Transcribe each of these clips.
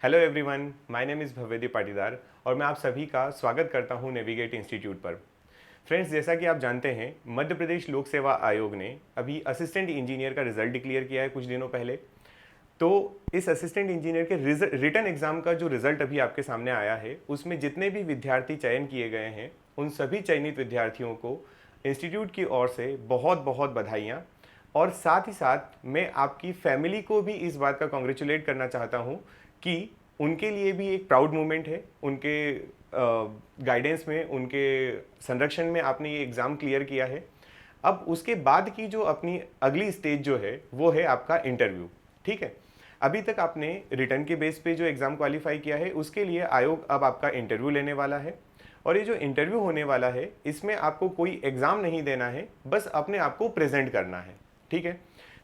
Hello everyone, my name is Bhavyadeep Patidar और मैं आप सभी का स्वागत करता हूं नेविगेट इंस्टीट्यूट पर। फ्रेंड्स, जैसा कि आप जानते हैं, मध्य प्रदेश लोक सेवा आयोग ने अभी असिस्टेंट इंजीनियर का रिजल्ट डिक्लेयर किया है कुछ दिनों पहले। तो इस असिस्टेंट इंजीनियर के रिटन एग्जाम का जो रिजल्ट अभी आपके सामने आया है, उसमें जितने भी विद्यार्थी चयन किए गए हैं, उन सभी चयनित विद्यार्थियों को इंस्टीट्यूट की ओर से बहुत बहुत बधाइयाँ। और साथ ही साथ मैं आपकी फैमिली को भी इस बात का कॉन्ग्रेचुलेट करना चाहता हूँ कि उनके लिए भी एक प्राउड मोमेंट है। उनके गाइडेंस में, उनके संरक्षण में आपने ये एग्ज़ाम क्लियर किया है। अब उसके बाद की जो अपनी अगली स्टेज जो है वो है आपका इंटरव्यू। ठीक है, अभी तक आपने रिटर्न के बेस पे जो एग्ज़ाम क्वालिफाई किया है, उसके लिए आयोग अब आपका इंटरव्यू लेने वाला है। और ये जो इंटरव्यू होने वाला है, इसमें आपको कोई एग्ज़ाम नहीं देना है, बस अपने आप को प्रेजेंट करना है। ठीक है,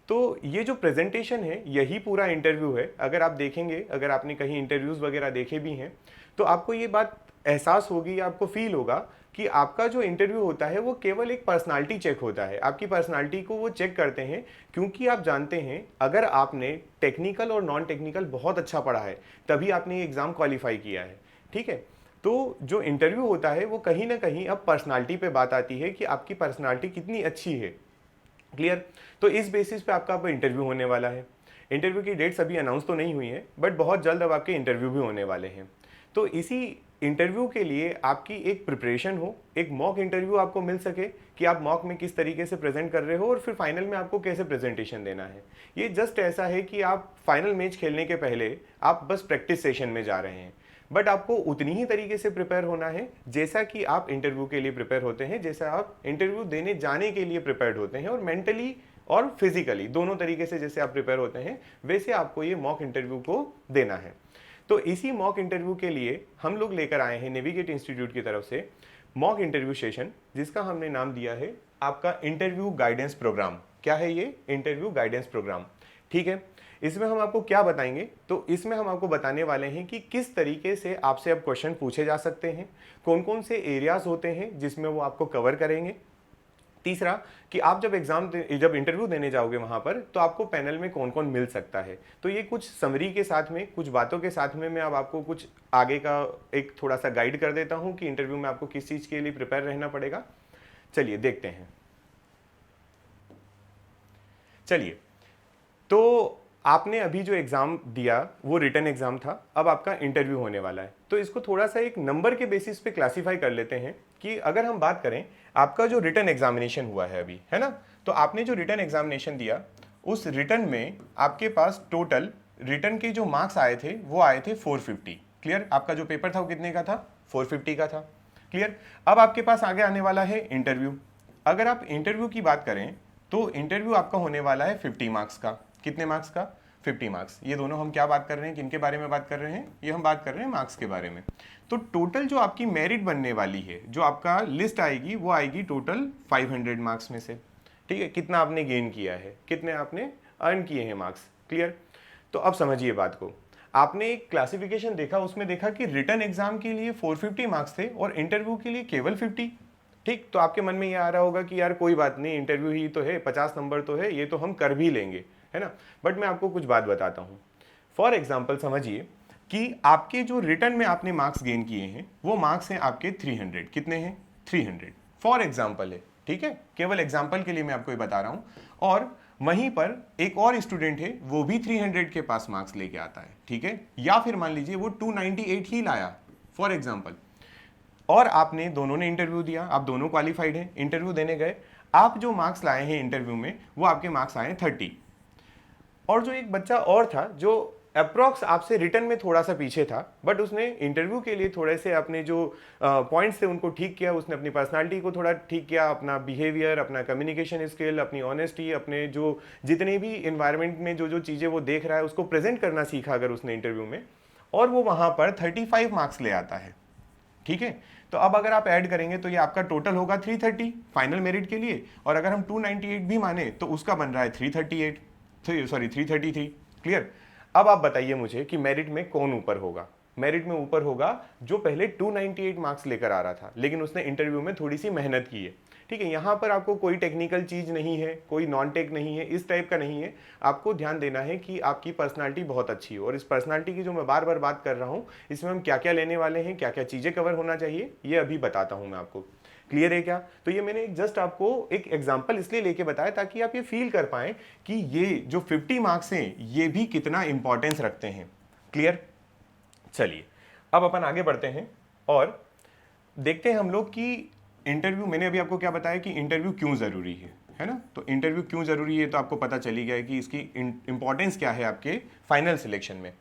तो ये जो प्रेजेंटेशन है, यही पूरा इंटरव्यू है। अगर आप देखेंगे, अगर आपने कहीं इंटरव्यूज़ वगैरह देखे भी हैं, तो आपको ये बात एहसास होगी, आपको फील होगा कि आपका जो इंटरव्यू होता है वो केवल एक पर्सनालिटी चेक होता है। आपकी पर्सनालिटी को वो चेक करते हैं, क्योंकि आप जानते हैं अगर आपने टेक्निकल और नॉन टेक्निकल बहुत अच्छा पढ़ा है, तभी आपने ये एग्ज़ाम क्वालिफाई किया है। ठीक है, तो जो इंटरव्यू होता है वो कहीं ना कहीं अब पर्सनालिटी पे बात आती है कि आपकी पर्सनालिटी कितनी अच्छी है। क्लियर? तो इस बेसिस पे आपका अब इंटरव्यू होने वाला है। इंटरव्यू की डेट्स अभी अनाउंस तो नहीं हुई है, बट बहुत जल्द अब आपके इंटरव्यू भी होने वाले हैं। तो इसी इंटरव्यू के लिए आपकी एक प्रिपरेशन हो, एक मॉक इंटरव्यू आपको मिल सके कि आप मॉक में किस तरीके से प्रेजेंट कर रहे हो और फिर फाइनल में आपको कैसे प्रेजेंटेशन देना है। ये जस्ट ऐसा है कि आप फाइनल मैच खेलने के पहले आप बस प्रैक्टिस सेशन में जा रहे हैं, बट आपको उतनी ही तरीके से प्रिपेयर होना है जैसा कि आप इंटरव्यू के लिए प्रिपेयर होते हैं, जैसा आप इंटरव्यू देने जाने के लिए प्रिपेयर्ड होते हैं। और मेंटली और फिजिकली दोनों तरीके से जैसे आप प्रिपेयर होते हैं, वैसे आपको ये मॉक इंटरव्यू को देना है। तो इसी मॉक इंटरव्यू के लिए हम लोग लेकर आए हैं नेविगेट इंस्टीट्यूट की तरफ से मॉक इंटरव्यू सेशन, जिसका हमने नाम दिया है आपका इंटरव्यू गाइडेंस प्रोग्राम। क्या है ये? Interview guidance programme. ठीक है, इसमें हम आपको क्या बताएंगे? तो इसमें हम आपको बताने वाले हैं कि किस तरीके से आपसे अब क्वेश्चन पूछे जा सकते हैं, कौन कौन से एरियाज होते हैं जिसमें वो आपको कवर करेंगे। तीसरा, कि आप जब जब इंटरव्यू देने जाओगे वहां पर, तो आपको पैनल में कौन कौन मिल सकता है। तो ये कुछ समरी के साथ में, कुछ बातों के साथ में मैं अब आपको कुछ आगे का एक थोड़ा सा गाइड कर देता हूं कि इंटरव्यू में आपको किस चीज़ के लिए प्रिपेयर रहना पड़ेगा। चलिए देखते हैं। चलिए, तो आपने अभी जो एग्ज़ाम दिया वो रिटन एग्ज़ाम था, अब आपका इंटरव्यू होने वाला है। तो इसको थोड़ा सा एक नंबर के बेसिस पे क्लासीफाई कर लेते हैं कि अगर हम बात करें, आपका जो रिटन एग्जामिनेशन हुआ है अभी, है ना, तो आपने जो रिटन एग्जामिनेशन दिया, उस रिटन में आपके पास टोटल रिटन के जो मार्क्स आए थे वो आए थे 450। क्लियर? आपका जो पेपर था वो कितने का था? 450 का था। क्लियर? अब आपके पास आगे आने वाला है इंटरव्यू। अगर आप इंटरव्यू की बात करें तो इंटरव्यू आपका होने वाला है 50 मार्क्स का। कितने मार्क्स का? 50 मार्क्स। ये दोनों हम क्या बात कर रहे हैं, किनके बारे में बात कर रहे हैं? ये हम बात कर रहे हैं मार्क्स के बारे में। तो टोटल जो आपकी मेरिट बनने वाली है, जो आपका लिस्ट आएगी, वो आएगी टोटल 500 मार्क्स में से। ठीक है, कितना आपने गेन किया है, कितने आपने अर्न किए हैं मार्क्स। क्लियर? तो अब समझिए बात को। आपने एक क्लासिफिकेशन देखा, उसमें देखा कि रिटन एग्जाम के लिए 450 मार्क्स थे और इंटरव्यू के लिए केवल 50। ठीक, तो आपके मन में ये आ रहा होगा कि यार कोई बात नहीं, इंटरव्यू ही तो है, 50 नंबर तो है, ये तो हम कर भी लेंगे, है ना। बट मैं आपको कुछ बात बताता हूँ। फॉर एग्जाम्पल समझिए कि आपके जो रिटर्न में आपने मार्क्स गेन किए हैं, वो मार्क्स हैं आपके 300। कितने हैं? 300। फॉर एग्जाम्पल है, ठीक है, केवल एग्जाम्पल के लिए मैं आपको ये बता रहा हूँ। और वहीं पर एक और स्टूडेंट है, वो भी 300 के पास मार्क्स लेके आता है। ठीक है, या फिर मान लीजिए वो 298 ही लाया, फॉर एग्जाम्पल, और आपने दोनों ने इंटरव्यू दिया, आप दोनों क्वालिफाइड हैं, इंटरव्यू देने गए, आप जो मार्क्स लाए हैं इंटरव्यू में, वो आपके मार्क्स आए हैं 30। और जो एक बच्चा और था जो अप्रॉक्स आपसे रिटर्न में थोड़ा सा पीछे था, बट उसने इंटरव्यू के लिए थोड़े से अपने जो पॉइंट्स थे उनको ठीक किया, उसने अपनी पर्सनालिटी को थोड़ा ठीक किया, अपना बिहेवियर, अपना कम्युनिकेशन स्किल, अपनी ऑनेस्टी, अपने जो जितने भी इन्वायरमेंट में जो जो चीज़ें वो देख रहा है उसको प्रेजेंट करना सीखा अगर उसने इंटरव्यू में, और वो वहाँ पर 35 मार्क्स ले आता है। ठीक है, तो अब अगर आप ऐड करेंगे तो ये आपका टोटल होगा 330 फाइनल मेरिट के लिए, और अगर हम 298 भी माने तो उसका बन रहा है 333। क्लियर? अब आप बताइए मुझे कि मेरिट में कौन ऊपर होगा। मेरिट में ऊपर होगा जो पहले 298 मार्क्स लेकर आ रहा था, लेकिन उसने इंटरव्यू में थोड़ी सी मेहनत की है। ठीक है, यहाँ पर आपको कोई टेक्निकल चीज़ नहीं है, कोई नॉन टेक नहीं है, इस टाइप का नहीं है। आपको ध्यान देना है कि आपकी पर्सनालिटी बहुत अच्छी हो, और इस पर्सनालिटी की जो मैं बार बार बात कर रहा हूँ, इसमें हम क्या क्या लेने वाले हैं, क्या क्या चीज़ें कवर होना चाहिए, ये अभी बताता हूँ मैं आपको। क्लियर है क्या? तो ये मैंने जस्ट आपको एक एग्जांपल इसलिए लेके बताया ताकि आप ये फील कर पाएं कि ये जो 50 मार्क्स हैं ये भी कितना इंपॉर्टेंस रखते हैं। क्लियर? चलिए अब अपन आगे बढ़ते हैं और देखते हैं हम लोग कि इंटरव्यू, मैंने अभी आपको क्या बताया कि इंटरव्यू क्यों ज़रूरी है ना? तो इंटरव्यू क्यों ज़रूरी है तो आपको पता चली गया है कि इसकी इंपॉर्टेंस क्या है आपके फाइनल सिलेक्शन में।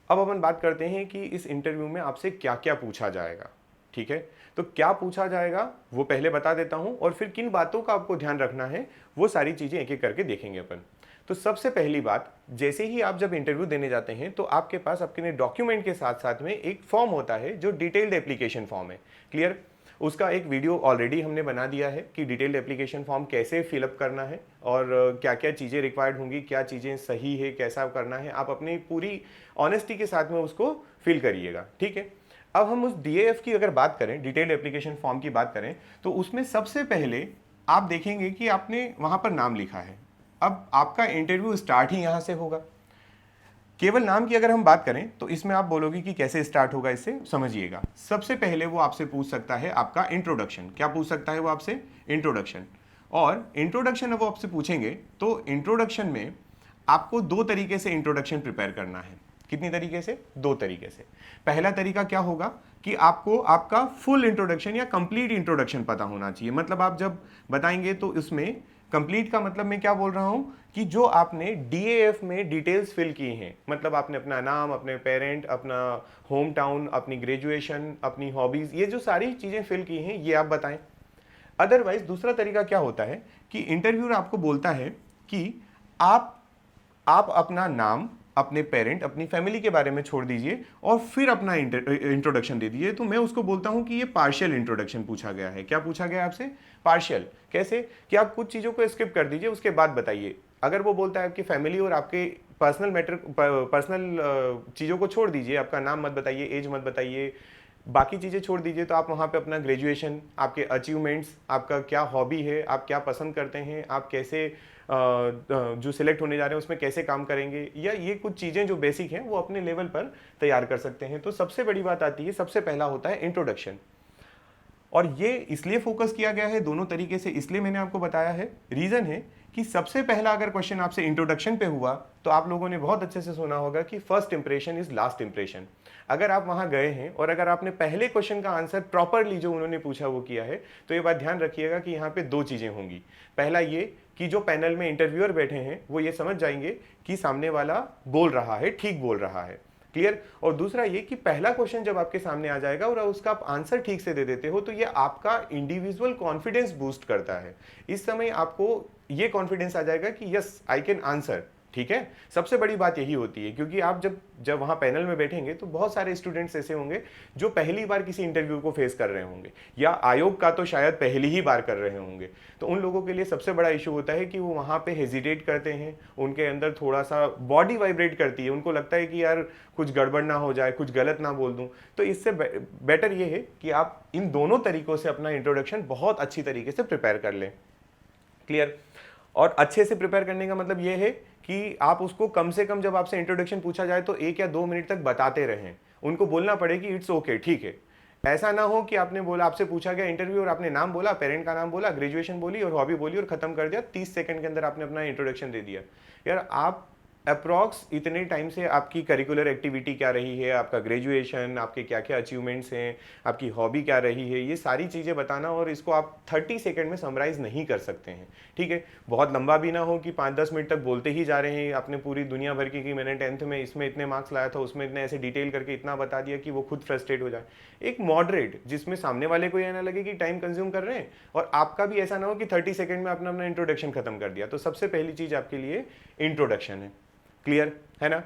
अब अपन बात करते हैं कि इस इंटरव्यू में आपसे क्या क्या पूछा जाएगा। ठीक है, तो क्या पूछा जाएगा वो पहले बता देता हूं, और फिर किन बातों का आपको ध्यान रखना है वो सारी चीज़ें एक एक करके देखेंगे अपन। तो सबसे पहली बात, जैसे ही आप जब इंटरव्यू देने जाते हैं तो आपके पास अपने डॉक्यूमेंट के साथ साथ में एक फॉर्म होता है जो डिटेल्ड एप्लीकेशन फॉर्म है। क्लियर? उसका एक वीडियो ऑलरेडी हमने बना दिया है कि डिटेल्ड एप्लीकेशन फॉर्म कैसे फिलअप करना है और क्या क्या चीज़ें रिक्वायर्ड होंगी, क्या चीज़ें सही है, कैसा करना है। आप अपनी पूरी ऑनेस्टी के साथ में उसको फिल करिएगा। ठीक है, अब हम उस DAF की अगर बात करें, डिटेल्ड एप्लीकेशन फॉर्म की बात करें, तो उसमें सबसे पहले आप देखेंगे कि आपने वहाँ पर नाम लिखा है। अब आपका इंटरव्यू स्टार्ट ही यहाँ से होगा। केवल नाम की अगर हम बात करें तो इसमें आप बोलोगे कि कैसे स्टार्ट होगा, इससे समझिएगा। सबसे पहले वो आपसे पूछ सकता है आपका इंट्रोडक्शन। क्या पूछ सकता है वो आपसे? इंट्रोडक्शन। और इंट्रोडक्शन अब वो आपसे पूछेंगे तो इंट्रोडक्शन में आपको दो तरीके से इंट्रोडक्शन प्रिपेयर करना है। कितनी तरीके से? दो तरीके से। पहला तरीका क्या होगा कि आपको आपका फुल इंट्रोडक्शन या कंप्लीट इंट्रोडक्शन पता होना चाहिए। मतलब आप जब बताएंगे तो इसमें कंप्लीट का मतलब मैं क्या बोल रहा हूं कि जो आपने DAF में डिटेल्स फिल की हैं, मतलब आपने अपना नाम, अपने पेरेंट, अपना होम टाउन, अपनी ग्रेजुएशन, अपनी हॉबीज, ये जो सारी चीजें फिल की हैं ये आप बताएं। अदरवाइज दूसरा तरीका क्या होता है कि इंटरव्यूअर आपको बोलता है कि आप अपना नाम, अपने पेरेंट, अपनी फैमिली के बारे में छोड़ दीजिए और फिर अपना इंट्रोडक्शन दे दीजिए। तो मैं उसको बोलता हूं कि ये पार्शियल इंट्रोडक्शन पूछा गया है। क्या पूछा गया आपसे? पार्शियल। कैसे? कि आप कुछ चीज़ों को स्किप कर दीजिए, उसके बाद बताइए। अगर वो बोलता है आपकी फैमिली और आपके पर्सनल चीज़ों को छोड़ दीजिए, आपका नाम मत बताइए, एज मत बताइए, बाकी चीज़ें छोड़ दीजिए, तो आप वहाँ पे अपना ग्रेजुएशन, आपके अचीवमेंट्स, आपका क्या हॉबी है, आप क्या पसंद करते हैं, आप कैसे जो सिलेक्ट होने जा रहे हैं उसमें कैसे काम करेंगे, या ये कुछ चीज़ें जो बेसिक हैं वो अपने लेवल पर तैयार कर सकते हैं। तो सबसे बड़ी बात आती है, सबसे पहला होता है इंट्रोडक्शन। और ये इसलिए फोकस किया गया है दोनों तरीके से, इसलिए मैंने आपको बताया है। रीज़न है कि सबसे पहला अगर क्वेश्चन आपसे इंट्रोडक्शन पे हुआ तो आप लोगों ने बहुत अच्छे से सुना होगा कि first impression is last impression. अगर आप वहां गए हैं और अगर आपने पहले क्वेश्चन का आंसर प्रॉपरली जो उन्होंने पूछा वो किया है, तो ये बात ध्यान रखिएगा कि यहाँ पे दो चीज़ें होंगी। पहला ये कि जो पैनल में इंटरव्यूअर बैठे हैं वो ये समझ जाएंगे कि सामने वाला बोल रहा है, ठीक बोल रहा है। क्लियर? और दूसरा ये कि पहला क्वेश्चन जब आपके सामने आ जाएगा और उसका आप आंसर ठीक से दे देते हो तो ये आपका इंडिविजुअल कॉन्फिडेंस बूस्ट करता है। इस समय आपको ये कॉन्फिडेंस आ जाएगा कि यस आई कैन आंसर। ठीक है, सबसे बड़ी बात यही होती है, क्योंकि आप जब वहां पैनल में बैठेंगे तो बहुत सारे स्टूडेंट्स ऐसे होंगे जो पहली बार किसी इंटरव्यू को फेस कर रहे होंगे, या आयोग का तो शायद पहली ही बार कर रहे होंगे। तो उन लोगों के लिए सबसे बड़ा इशू होता है कि वो वहां पे हेजिटेट करते हैं, उनके अंदर थोड़ा सा बॉडी वाइब्रेट करती है, उनको लगता है कि यार कुछ गड़बड़ ना हो जाए, कुछ गलत ना बोल दूं। तो इससे बेटर ये है कि आप इन दोनों तरीकों से अपना इंट्रोडक्शन बहुत अच्छी तरीके से प्रिपेयर कर लें। क्लियर? और अच्छे से प्रिपेयर करने का मतलब ये है कि आप उसको कम से कम, जब आपसे इंट्रोडक्शन पूछा जाए तो 1 या 2 मिनट तक बताते रहें। उनको बोलना पड़े कि इट्स ओके, ठीक है। ऐसा ना हो कि आपने बोला, आपसे पूछा गया इंटरव्यू और आपने नाम बोला, पेरेंट का नाम बोला, ग्रेजुएशन बोली और हॉबी बोली और खत्म कर दिया, 30 सेकंड के अंदर आपने अपना इंट्रोडक्शन दे दिया। यार आप अप्रॉक्स इतने टाइम से आपकी करिकुलर एक्टिविटी क्या रही है, आपका ग्रेजुएशन, आपके क्या क्या अचीवमेंट्स हैं, आपकी हॉबी क्या रही है, ये सारी चीज़ें बताना, और इसको आप 30 सेकंड में समराइज़ नहीं कर सकते हैं। ठीक है, बहुत लंबा भी ना हो कि 5-10 मिनट तक बोलते ही जा रहे हैं आपने पूरी दुनिया भर की कि मैंने 10th में इसमें इतने मार्क्स लाया था, उसमें इतने ऐसे डिटेल करके इतना बता दिया कि वो खुद फ्रस्ट्रेट हो जाए। एक मॉडरेट, जिसमें सामने वाले को यह ना लगे कि टाइम कंज्यूम कर रहे हैं और आपका भी ऐसा ना हो कि 30 सेकंड में आपने अपना इंट्रोडक्शन खत्म कर दिया। तो सबसे पहली चीज़ आपके लिए इंट्रोडक्शन है। क्लियर है ना?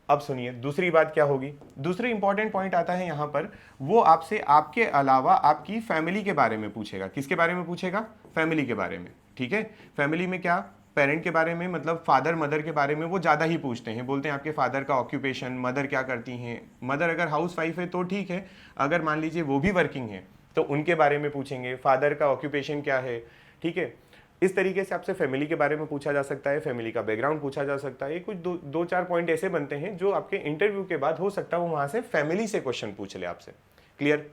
अब सुनिए दूसरी बात क्या होगी। दूसरी इंपॉर्टेंट पॉइंट आता है यहां पर, वो आपसे आपके अलावा आपकी फैमिली के बारे में पूछेगा। किसके बारे में पूछेगा? फैमिली के बारे में। ठीक है, फैमिली में क्या? पेरेंट के बारे में, मतलब फादर मदर के बारे में वो ज़्यादा ही पूछते हैं। बोलते हैं आपके फादर का ऑक्यूपेशन, मदर क्या करती हैं। मदर अगर हाउस वाइफ है तो ठीक है, अगर मान लीजिए वो भी वर्किंग है तो उनके बारे में पूछेंगे, फादर का ऑक्यूपेशन क्या है, ठीक है। इस तरीके से आपसे फैमिली के बारे में पूछा जा सकता है, फैमिली का बैकग्राउंड पूछा जा सकता है। कुछ दो चार पॉइंट ऐसे बनते हैं जो आपके इंटरव्यू के बाद हो सकता है वो वहाँ से फैमिली से क्वेश्चन पूछ ले आपसे। क्लियर?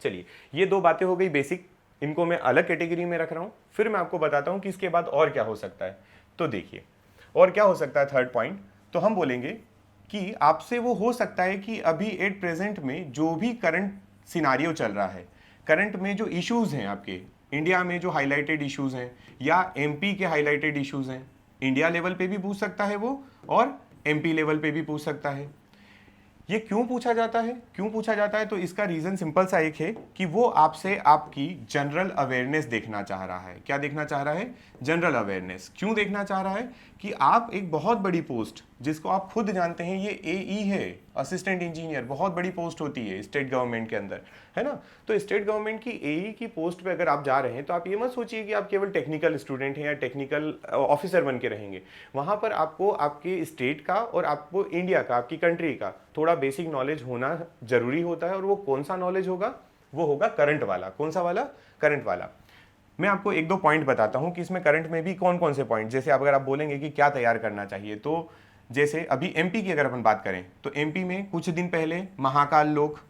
चलिए, ये दो बातें हो गई बेसिक, इनको मैं अलग कैटेगरी में रख रहा हूँ। फिर मैं आपको बताता हूँ कि इसके बाद और क्या हो सकता है। तो देखिए, और क्या हो सकता है थर्ड पॉइंट, तो हम बोलेंगे कि आपसे वो हो सकता है कि अभी एट प्रेजेंट में जो भी करंट सिनारियो चल रहा है, करंट में जो इश्यूज हैं आपके इंडिया में, जो हाईलाइटेड इश्यूज हैं या एमपी के हाईलाइटेड इश्यूज हैं, इंडिया लेवल पे भी पूछ सकता है वो और एमपी लेवल पे भी पूछ सकता है। ये क्यों पूछा जाता है, क्यों पूछा जाता है? तो इसका रीजन सिंपल सा एक है कि वो आपसे आपकी जनरल अवेयरनेस देखना चाह रहा है। क्या देखना चाह रहा है? General awareness. क्यों देखना चाह रहा है? कि आप एक बहुत बड़ी पोस्ट, जिसको आप खुद जानते हैं ये एई है, असिस्टेंट इंजीनियर, बहुत बड़ी पोस्ट होती है स्टेट गवर्नमेंट के अंदर, है ना। तो स्टेट गवर्नमेंट की एई की पोस्ट पे अगर आप जा रहे हैं तो आप ये मत सोचिए कि आप केवल टेक्निकल स्टूडेंट हैं या टेक्निकल ऑफिसर बन के रहेंगे। वहां पर आपको आपके स्टेट का और आपको इंडिया का, आपकी कंट्री का थोड़ा बेसिक नॉलेज होना जरूरी होता है। और वो कौन सा नॉलेज होगा? वो होगा करंट वाला। कौन सा वाला? करंट वाला। मैं आपको एक दो पॉइंट बताता हूं कि इसमें करंट में भी कौन कौन से पॉइंट, जैसे अगर आप बोलेंगे कि क्या तैयार करना चाहिए, तो जैसे अभी एमपी की अगर अपन बात करें तो एमपी में कुछ दिन पहले महाकाल लोक,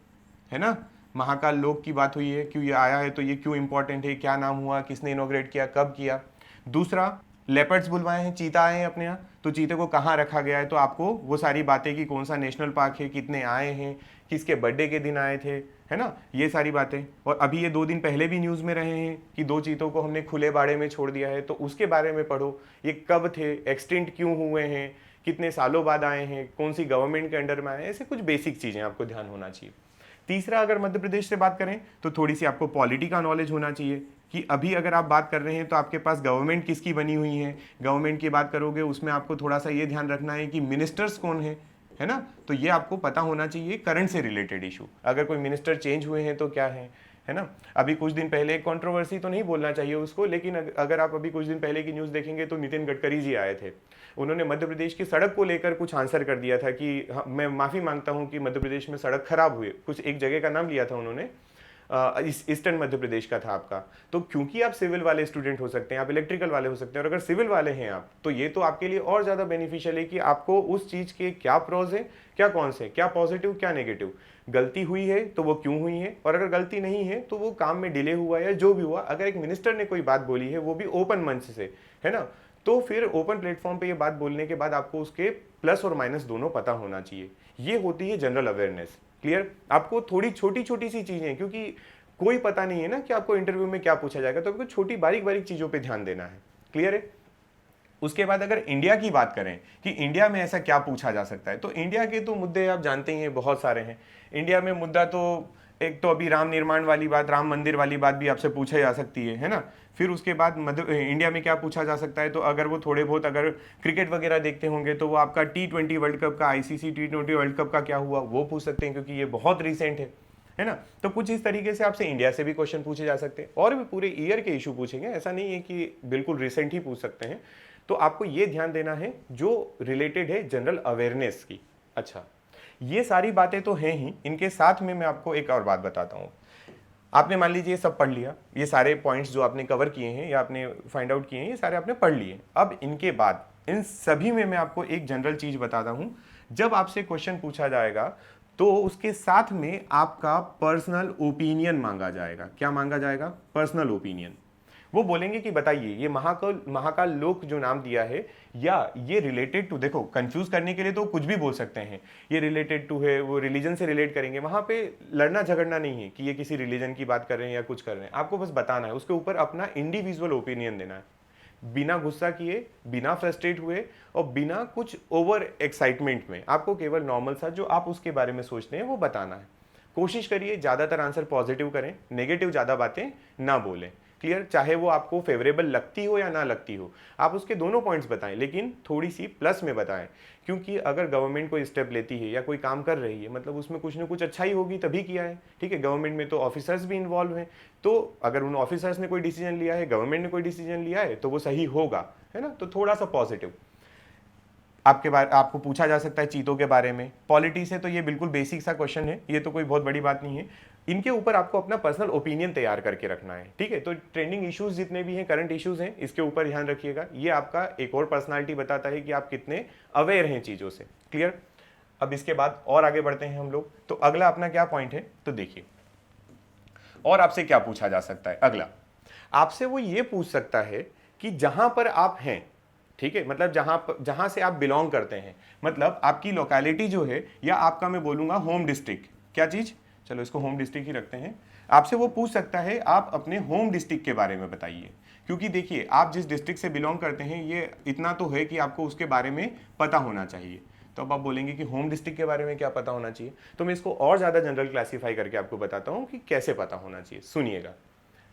है ना, महाकाल लोक की बात हुई है। क्यों ये आया है, तो ये क्यों इंपॉर्टेंट है, क्या नाम हुआ, किसने इनोग्रेट किया, कब किया। दूसरा, लेपर्ड्स बुलवाए हैं, चीता आए हैं अपने यहाँ, तो चीते को कहाँ रखा गया है, तो आपको वो सारी बातें कि कौन सा नेशनल पार्क है, कितने आए हैं, किसके बर्थडे के दिन आए थे, है ना, ये सारी बातें। और अभी ये 2 दिन पहले भी न्यूज़ में रहे हैं कि 2 चीतों को हमने खुले बाड़े में छोड़ दिया है, तो उसके बारे में पढ़ो। ये कब थे, एक्सटिंक्ट क्यों हुए हैं, कितने सालों बाद आए हैं, कौन सी गवर्नमेंट के अंडर में आए हैं, ऐसे कुछ बेसिक चीज़ें आपको ध्यान होना चाहिए। तीसरा, अगर मध्य प्रदेश से बात करें तो थोड़ी सी आपको पॉलिटी का नॉलेज होना चाहिए कि अभी अगर आप बात कर रहे हैं तो आपके पास गवर्नमेंट किसकी बनी हुई है। गवर्नमेंट की बात करोगे उसमें आपको थोड़ा सा ये ध्यान रखना है कि मिनिस्टर्स कौन है ना, तो ये आपको पता होना चाहिए करंट से रिलेटेड इशू। अगर कोई मिनिस्टर चेंज हुए हैं तो क्या है ना। अभी कुछ दिन पहले एक कंट्रोवर्सी तो नहीं बोलना चाहिए उसको, लेकिन अगर आप अभी कुछ दिन पहले की न्यूज़ देखेंगे तो नितिन गडकरी जी आए थे। उन्होंने मध्य प्रदेश की सड़क को लेकर कुछ आंसर कर दिया था कि मैं माफ़ी मांगता हूं कि मध्य प्रदेश में सड़क खराब हुई। कुछ एक जगह का नाम लिया था उन्होंने, ईस्टर्न मध्य प्रदेश का था आपका। तो क्योंकि आप सिविल वाले स्टूडेंट हो सकते हैं, आप इलेक्ट्रिकल वाले हो सकते हैं, और अगर सिविल वाले हैं आप, तो ये तो आपके लिए और ज़्यादा बेनिफिशियल है कि आपको उस चीज़ के क्या प्रोज है, क्या कौन से, क्या पॉजिटिव, क्या नेगेटिव, गलती हुई है तो वो क्यों हुई है, और अगर गलती नहीं है तो वो काम में डिले हुआ या जो भी हुआ। अगर एक मिनिस्टर ने कोई बात बोली है, वो भी ओपन मंच से, है ना, तो फिर ओपन प्लेटफॉर्म पे ये बात बोलने के बाद आपको उसके प्लस और माइनस दोनों पता होना चाहिए। ये होती है जनरल अवेयरनेस। क्लियर? आपको थोड़ी छोटी छोटी सी चीजें, क्योंकि कोई पता नहीं है ना कि आपको इंटरव्यू में क्या पूछा जाएगा, तो आपको छोटी बारीक बारीक चीजों पे ध्यान देना है। क्लियर है? उसके बाद अगर इंडिया की बात करें कि इंडिया में ऐसा क्या पूछा जा सकता है, तो इंडिया के तो मुद्दे आप जानते ही हैं, बहुत सारे हैं इंडिया में। मुद्दा तो एक तो अभी राम निर्माण वाली बात, राम मंदिर वाली बात भी आपसे पूछा जा सकती है ना। फिर उसके बाद इंडिया में क्या पूछा जा सकता है, तो अगर वो थोड़े बहुत अगर क्रिकेट वगैरह देखते होंगे तो वो आपका T20 वर्ल्ड कप का, आईसीसी T20 वर्ल्ड कप का क्या हुआ वो पूछ सकते हैं, क्योंकि ये बहुत रिसेंट है ना। तो कुछ इस तरीके से आपसे इंडिया से भी क्वेश्चन पूछे जा सकते हैं, और भी पूरे ईयर के इशू पूछेंगे, ऐसा नहीं है कि बिल्कुल रिसेंट ही पूछ सकते हैं। तो आपको ये ध्यान देना है जो रिलेटेड है जनरल अवेयरनेस की। अच्छा, ये सारी बातें तो हैं ही, इनके साथ में मैं आपको एक और बात बताता हूँ। आपने मान लीजिए सब पढ़ लिया, ये सारे पॉइंट्स जो आपने कवर किए हैं या आपने फाइंड आउट किए हैं, ये सारे आपने पढ़ लिए। अब इनके बाद इन सभी में मैं आपको एक जनरल चीज बताता हूँ। जब आपसे क्वेश्चन पूछा जाएगा तो उसके साथ में आपका पर्सनल ओपिनियन मांगा जाएगा। क्या मांगा जाएगा? Personal opinion. वो बोलेंगे कि बताइए ये महाकाल लोक जो नाम दिया है, या ये रिलेटेड टू, देखो कंफ्यूज करने के लिए तो कुछ भी बोल सकते हैं, ये रिलेटेड टू है, वो रिलीजन से रिलेट करेंगे। वहां पे लड़ना झगड़ना नहीं है कि ये किसी रिलीजन की बात कर रहे हैं या कुछ कर रहे हैं, आपको बस बताना है, उसके ऊपर अपना इंडिविजुअल ओपिनियन देना है, बिना गुस्सा किए, बिना फ्रस्ट्रेट हुए और बिना कुछ ओवर एक्साइटमेंट में। आपको केवल नॉर्मल सा जो आप उसके बारे में सोचते हैं वो बताना है। कोशिश करिए ज्यादातर आंसर पॉजिटिव करें, नेगेटिव ज्यादा बातें ना बोलें। क्लियर, चाहे वो आपको फेवरेबल लगती हो या ना लगती हो, आप उसके दोनों पॉइंट्स बताएं, लेकिन थोड़ी सी प्लस में बताएं, क्योंकि अगर गवर्नमेंट कोई स्टेप लेती है या कोई काम कर रही है, मतलब उसमें कुछ ना कुछ अच्छा ही होगी तभी किया है, ठीक है। गवर्नमेंट में तो ऑफिसर्स भी इन्वॉल्व हैं, तो अगर उन ऑफिसर्स ने कोई डिसीजन लिया है, गवर्नमेंट ने कोई डिसीजन लिया है, तो वो सही होगा, है ना। तो थोड़ा सा पॉजिटिव आपको पूछा जा सकता है चीतों के बारे में। पॉलिटी से तो ये बिल्कुल बेसिक सा क्वेश्चन है, ये तो कोई बहुत बड़ी बात नहीं है। इनके ऊपर आपको अपना पर्सनल ओपिनियन तैयार करके रखना है, ठीक है। तो ट्रेंडिंग इश्यूज जितने भी हैं, करंट इश्यूज हैं, इसके ऊपर ध्यान रखिएगा। ये आपका एक और पर्सनालिटी बताता है कि आप कितने अवेयर हैं चीज़ों से, क्लियर। अब इसके बाद और आगे बढ़ते हैं हम लोग। तो अगला अपना क्या पॉइंट है, तो देखिए और आपसे क्या पूछा जा सकता है। अगला आपसे वो ये पूछ सकता है कि जहां पर आप हैं, ठीक है, मतलब जहां से आप बिलोंग करते हैं, मतलब आपकी लोकेलिटी जो है, या आपका मैं बोलूंगा होम डिस्ट्रिक्ट, क्या चीज, चलो इसको होम डिस्ट्रिक्ट ही रखते हैं। आपसे वो पूछ सकता है आप अपने होम डिस्ट्रिक्ट के बारे में बताइए, क्योंकि देखिए आप जिस डिस्ट्रिक्ट से बिलोंग करते हैं ये इतना तो है कि आपको उसके बारे में पता होना चाहिए। तो अब आप बोलेंगे कि होम डिस्ट्रिक्ट के बारे में क्या पता होना चाहिए, तो मैं इसको और ज़्यादा जनरल क्लासीफाई करके आपको बताता हूँ कि कैसे पता होना चाहिए। सुनिएगा,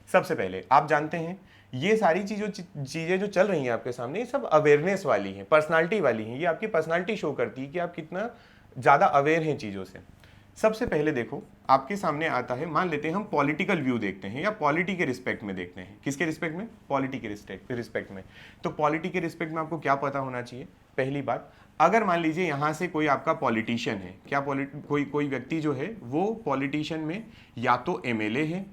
सबसे पहले आप जानते हैं ये सारी चीज़ें जो चल रही हैं आपके सामने, ये सब अवेयरनेस वाली हैं, पर्सनालिटी वाली हैं। ये आपकी पर्सनालिटी शो करती है कि आप कितना ज़्यादा अवेयर हैं चीज़ों से। सबसे पहले देखो आपके सामने आता है, मान लेते हैं हम पॉलिटिकल व्यू देखते हैं या पॉलिटी के रिस्पेक्ट में देखते हैं। किसके रिस्पेक्ट में, पॉलिटी के रिस्पेक्ट में। तो पॉलिटी के रिस्पेक्ट में आपको क्या पता होना चाहिए। पहली बात, अगर मान लीजिए यहाँ से कोई आपका पॉलिटिशियन है, क्या कोई व्यक्ति जो है वो पॉलिटिशियन में या तो एमएलए है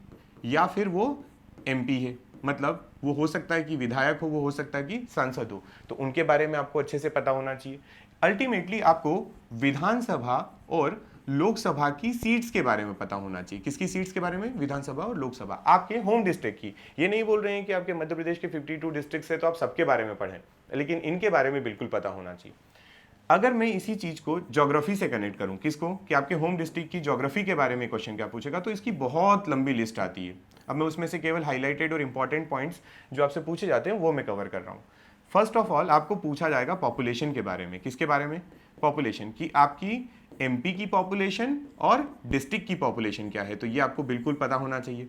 या फिर वो एमपी है, मतलब वो हो सकता है कि विधायक हो, वो हो सकता है कि सांसद हो, तो उनके बारे में आपको अच्छे से पता होना चाहिए। अल्टीमेटली आपको विधानसभा और लोकसभा की सीट्स के बारे में पता होना चाहिए। किसकी सीट्स के बारे में, विधानसभा और लोकसभा, आपके होम डिस्ट्रिक्ट की। ये नहीं बोल रहे हैं कि आपके मध्य प्रदेश के 52 डिस्ट्रिक्ट से तो आप सबके बारे में पढ़ें, लेकिन इनके बारे में बिल्कुल पता होना चाहिए। अगर मैं इसी चीज को ज्योग्राफी से कनेक्ट करूं, किसको, कि आपके होम डिस्ट्रिक्ट की ज्योग्राफी के बारे में क्वेश्चन क्या पूछेगा, तो इसकी बहुत लंबी लिस्ट आती है। अब मैं उसमें से केवल हाईलाइटेड और इंपॉर्टेंट पॉइंट्स जो आपसे पूछे जाते हैं वो मैं कवर कर रहा हूँ। फर्स्ट ऑफ ऑल आपको पूछा जाएगा पॉपुलेशन के बारे में। किसके बारे में, पॉपुलेशन की, आपकी एमपी की पॉपुलेशन और डिस्ट्रिक्ट की पॉपुलेशन क्या है, तो ये आपको बिल्कुल पता होना चाहिए।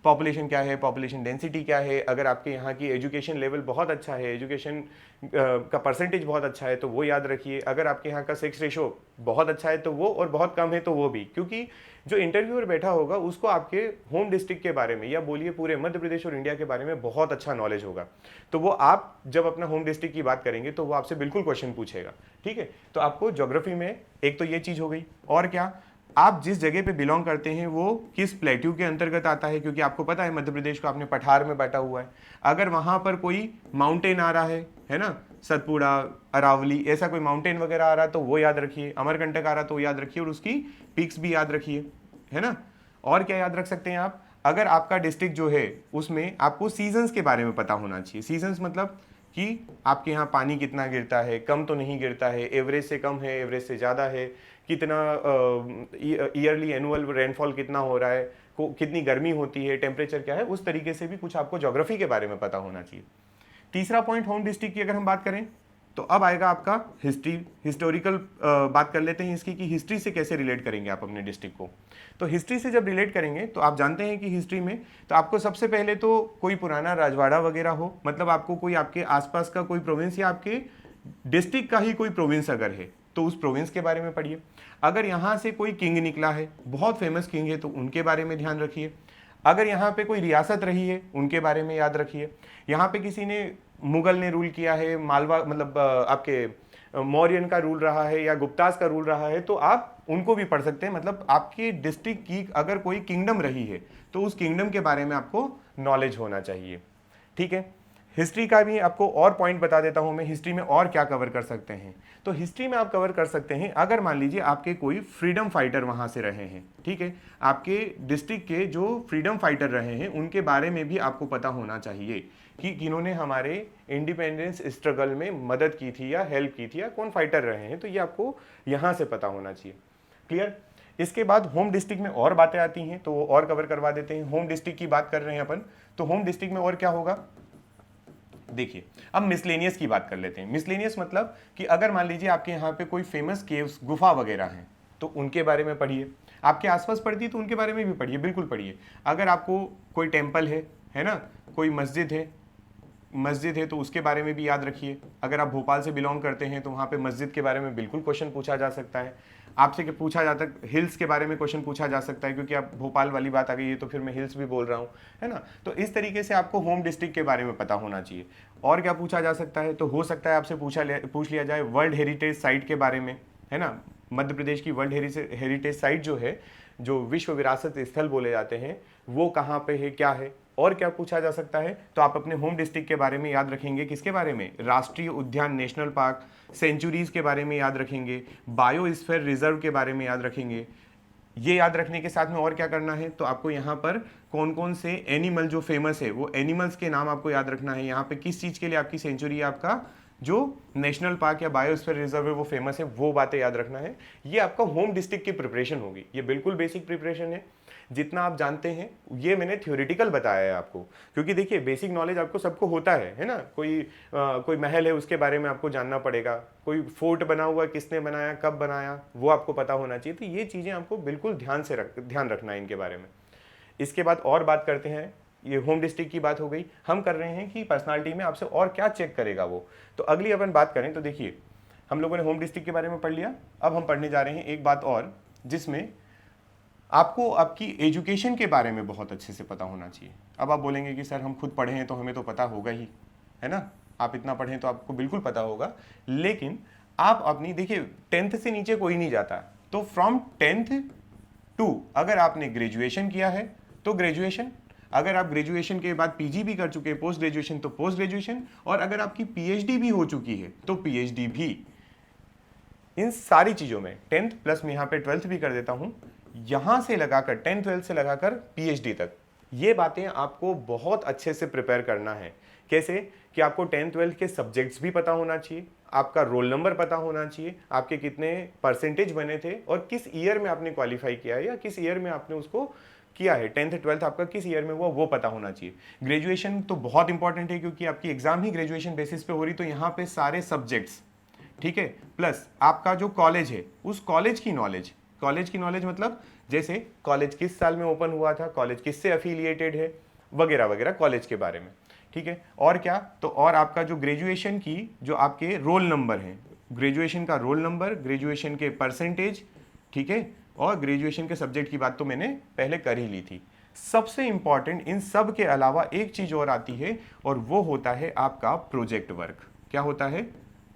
पॉपुलेशन क्या है, पॉपुलेशन डेंसिटी क्या है, अगर आपके यहाँ की एजुकेशन लेवल बहुत अच्छा है, एजुकेशन का परसेंटेज बहुत अच्छा है तो वो याद रखिए। अगर आपके यहाँ का सेक्स रेशो बहुत अच्छा है तो वो, और बहुत कम है तो वो भी, क्योंकि जो इंटरव्यूअर बैठा होगा उसको आपके होम डिस्ट्रिक्ट के बारे में या बोलिए पूरे मध्य प्रदेश और इंडिया के बारे में बहुत अच्छा नॉलेज होगा। तो वो आप जब अपना होम डिस्ट्रिक्ट की बात करेंगे तो वो आपसे बिल्कुल क्वेश्चन पूछेगा, ठीक है। तो आपको ज्योग्राफी में एक तो ये चीज हो गई, और क्या, आप जिस जगह पे बिलोंग करते हैं वो किस प्लेट्यू के अंतर्गत आता है, क्योंकि आपको पता है मध्य प्रदेश को आपने पठार में बांटा हुआ है। अगर वहां पर कोई माउंटेन आ रहा है ना, सतपुड़ा, अरावली, ऐसा कोई माउंटेन वगैरह आ रहा है तो वो याद रखिए। अमरकंटक आ रहा तो वो याद रखिए, और उसकी पिक्स भी याद रखिए, है ना। और क्या याद रख सकते हैं आप, अगर आपका डिस्ट्रिक्ट जो है उसमें आपको सीजन्स के बारे में पता होना चाहिए। सीजन्स मतलब कि आपके यहाँ पानी कितना गिरता है, कम तो नहीं गिरता है, एवरेज से कम है, एवरेज से ज़्यादा है, कितना ईयरली एनुअल रेनफॉल कितना हो रहा है, कितनी गर्मी होती है, टेम्परेचर क्या है, उस तरीके से भी कुछ आपको ज्योग्राफी के बारे में पता होना चाहिए। तीसरा पॉइंट, होम डिस्ट्रिक्ट की अगर हम बात करें तो अब आएगा आपका हिस्ट्री, हिस्टोरिकल बात कर लेते हैं इसकी कि हिस्ट्री से कैसे रिलेट करेंगे आप अपने डिस्ट्रिक्ट को। तो हिस्ट्री से जब रिलेट करेंगे तो आप जानते हैं कि हिस्ट्री में तो आपको सबसे पहले तो कोई पुराना राजवाड़ा वगैरह हो, मतलब आपको कोई आपके आसपास का कोई प्रोविंस या आपके डिस्ट्रिक्ट का ही कोई प्रोविंस अगर है तो उस प्रोविंस के बारे में पढ़िए। अगर यहाँ से कोई किंग निकला है, बहुत फेमस किंग है, तो उनके बारे में ध्यान रखिए। अगर यहाँ पे कोई रियासत रही है उनके बारे में याद रखिए। यहाँ पे किसी ने, मुगल ने रूल किया है, मालवा मतलब आपके मौर्यन का रूल रहा है या गुप्तास का रूल रहा है, तो आप उनको भी पढ़ सकते हैं। मतलब आपके डिस्ट्रिक्ट की अगर कोई किंगडम रही है तो उस किंगडम के बारे में आपको नॉलेज होना चाहिए, ठीक है। हिस्ट्री का भी आपको और पॉइंट बता देता हूं मैं, हिस्ट्री में और क्या कवर कर सकते हैं। तो हिस्ट्री में आप कवर कर सकते हैं, अगर मान लीजिए आपके कोई फ्रीडम फाइटर वहां से रहे हैं, ठीक है, आपके डिस्ट्रिक्ट के जो फ्रीडम फाइटर रहे हैं उनके बारे में भी आपको पता होना चाहिए कि किन्होंने हमारे इंडिपेंडेंस स्ट्रगल में मदद की थी या हेल्प की थी या कौन फाइटर रहे हैं, तो ये आपको यहाँ से पता होना चाहिए, क्लियर। इसके बाद होम डिस्ट्रिक्ट में और बातें आती हैं तो वो और कवर करवा देते हैं। होम डिस्ट्रिक्ट की बात कर रहे हैं अपन, तो होम डिस्ट्रिक्ट में और क्या होगा, देखिए अब मिसलेनियस की बात कर लेते हैं। मिसलेनियस मतलब कि अगर मान लीजिए आपके यहाँ पे कोई फेमस केव्स, गुफा वगैरह हैं, तो उनके बारे में पढ़िए। आपके आसपास पढ़ती है तो उनके बारे में भी पढ़िए, बिल्कुल पढ़िए। अगर आपको कोई टेम्पल है है ना, कोई मस्जिद है तो उसके बारे में भी याद रखिए। अगर आप भोपाल से बिलोंग करते हैं तो वहाँ पे मस्जिद के बारे में बिल्कुल क्वेश्चन पूछा जा सकता है। आपसे पूछा जाता है हिल्स के बारे में क्वेश्चन पूछा जा सकता है, क्योंकि आप भोपाल वाली बात आ गई है तो फिर मैं हिल्स भी बोल रहा हूँ, है ना। तो इस तरीके से आपको होम डिस्ट्रिक्ट के बारे में पता होना चाहिए। और क्या पूछा जा सकता है, तो हो सकता है आपसे पूछ लिया जाए वर्ल्ड हेरिटेज साइट के बारे में, है ना। मध्य प्रदेश की वर्ल्ड हेरिटेज साइट जो है, जो विश्व विरासत स्थल बोले जाते हैं, वो कहाँ पे है, क्या है। और क्या पूछा जा सकता है, तो आप अपने होम डिस्ट्रिक्ट के बारे में याद रखेंगे। किसके बारे में, राष्ट्रीय उद्यान नेशनल पार्क सेंचुरीज के बारे में याद रखेंगे, बायोस्फीयर रिजर्व के बारे में याद रखेंगे। ये याद रखने के साथ में और क्या करना है, तो आपको यहाँ पर कौन कौन से एनिमल जो फेमस है वो एनिमल्स के नाम आपको याद रखना है। यहाँ पे किस चीज़ के लिए आपकी सेंचुरी है, आपका जो नेशनल पार्क या बायोस्फीयर रिजर्व है वो फेमस है, वो बातें याद रखना है। ये आपका होम डिस्ट्रिक्ट की प्रिपरेशन होगी। ये बिल्कुल बेसिक प्रिपरेशन है, जितना आप जानते हैं ये मैंने थ्योरेटिकल बताया है आपको, क्योंकि देखिए बेसिक नॉलेज आपको सबको होता है ना। कोई महल है उसके बारे में आपको जानना पड़ेगा, कोई फोर्ट बना हुआ किसने बनाया, कब बनाया, वो आपको पता होना चाहिए। तो ये चीज़ें आपको बिल्कुल ध्यान रखना है इनके बारे में। इसके बाद और बात करते हैं, ये होम डिस्ट्रिक्ट की बात हो गई। हम कर रहे हैं कि पर्सनालिटी में आपसे और क्या चेक करेगा वो। तो अगली अपन बात करें तो देखिए हम लोगों ने होम डिस्ट्रिक्ट के बारे में पढ़ लिया। अब हम पढ़ने जा रहे हैं एक बात और, जिसमें आपको आपकी एजुकेशन के बारे में बहुत अच्छे से पता होना चाहिए। अब आप बोलेंगे कि सर हम खुद पढ़े हैं तो हमें तो पता होगा ही, है ना। आप इतना पढ़ें तो आपको बिल्कुल पता होगा, लेकिन आप अपनी देखिए 10th से नीचे कोई नहीं जाता। तो फ्रॉम 10th टू अगर आपने ग्रेजुएशन किया है तो ग्रेजुएशन, अगर आप ग्रेजुएशन के बाद पीजी भी कर चुके हैं, पोस्ट ग्रेजुएशन तो पोस्ट ग्रेजुएशन, और अगर आपकी पीएचडी भी हो चुकी है तो पीएचडी भी। इन सारी चीज़ों में 10th प्लस मैं यहाँ पे 12th भी कर देता हूँ, यहाँ से लगाकर 10th 12th से लगाकर पीएचडी तक, ये बातें आपको बहुत अच्छे से प्रिपेयर करना है। कैसे कि आपको 10th 12th के सब्जेक्ट्स भी पता होना चाहिए, आपका रोल नंबर पता होना चाहिए, आपके कितने परसेंटेज बने थे और किस ईयर में आपने क्वालिफाई किया है या किस ईयर में आपने उसको किया है। 10th 12th आपका किस ईयर में हुआ वो पता होना चाहिए। ग्रेजुएशन तो बहुत इंपॉर्टेंट है, क्योंकि आपकी एग्जाम ही ग्रेजुएशन बेसिस पे हो रही, तो यहाँ पे सारे सब्जेक्ट्स, ठीक है। प्लस आपका जो कॉलेज है उस कॉलेज की नॉलेज मतलब जैसे कॉलेज किस साल में ओपन हुआ था, कॉलेज किससे एफिलिएटेड है, वगैरह वगैरह कॉलेज के बारे में, ठीक है। और क्या, तो और आपका जो ग्रेजुएशन की जो आपके रोल नंबर हैं, ग्रेजुएशन का रोल नंबर, ग्रेजुएशन के परसेंटेज, ठीक है, और ग्रेजुएशन के सब्जेक्ट की बात तो मैंने पहले कर ही ली थी। सबसे इंपॉर्टेंट इन सब के अलावा एक चीज और आती है और वो होता है आपका प्रोजेक्ट वर्क। क्या होता है,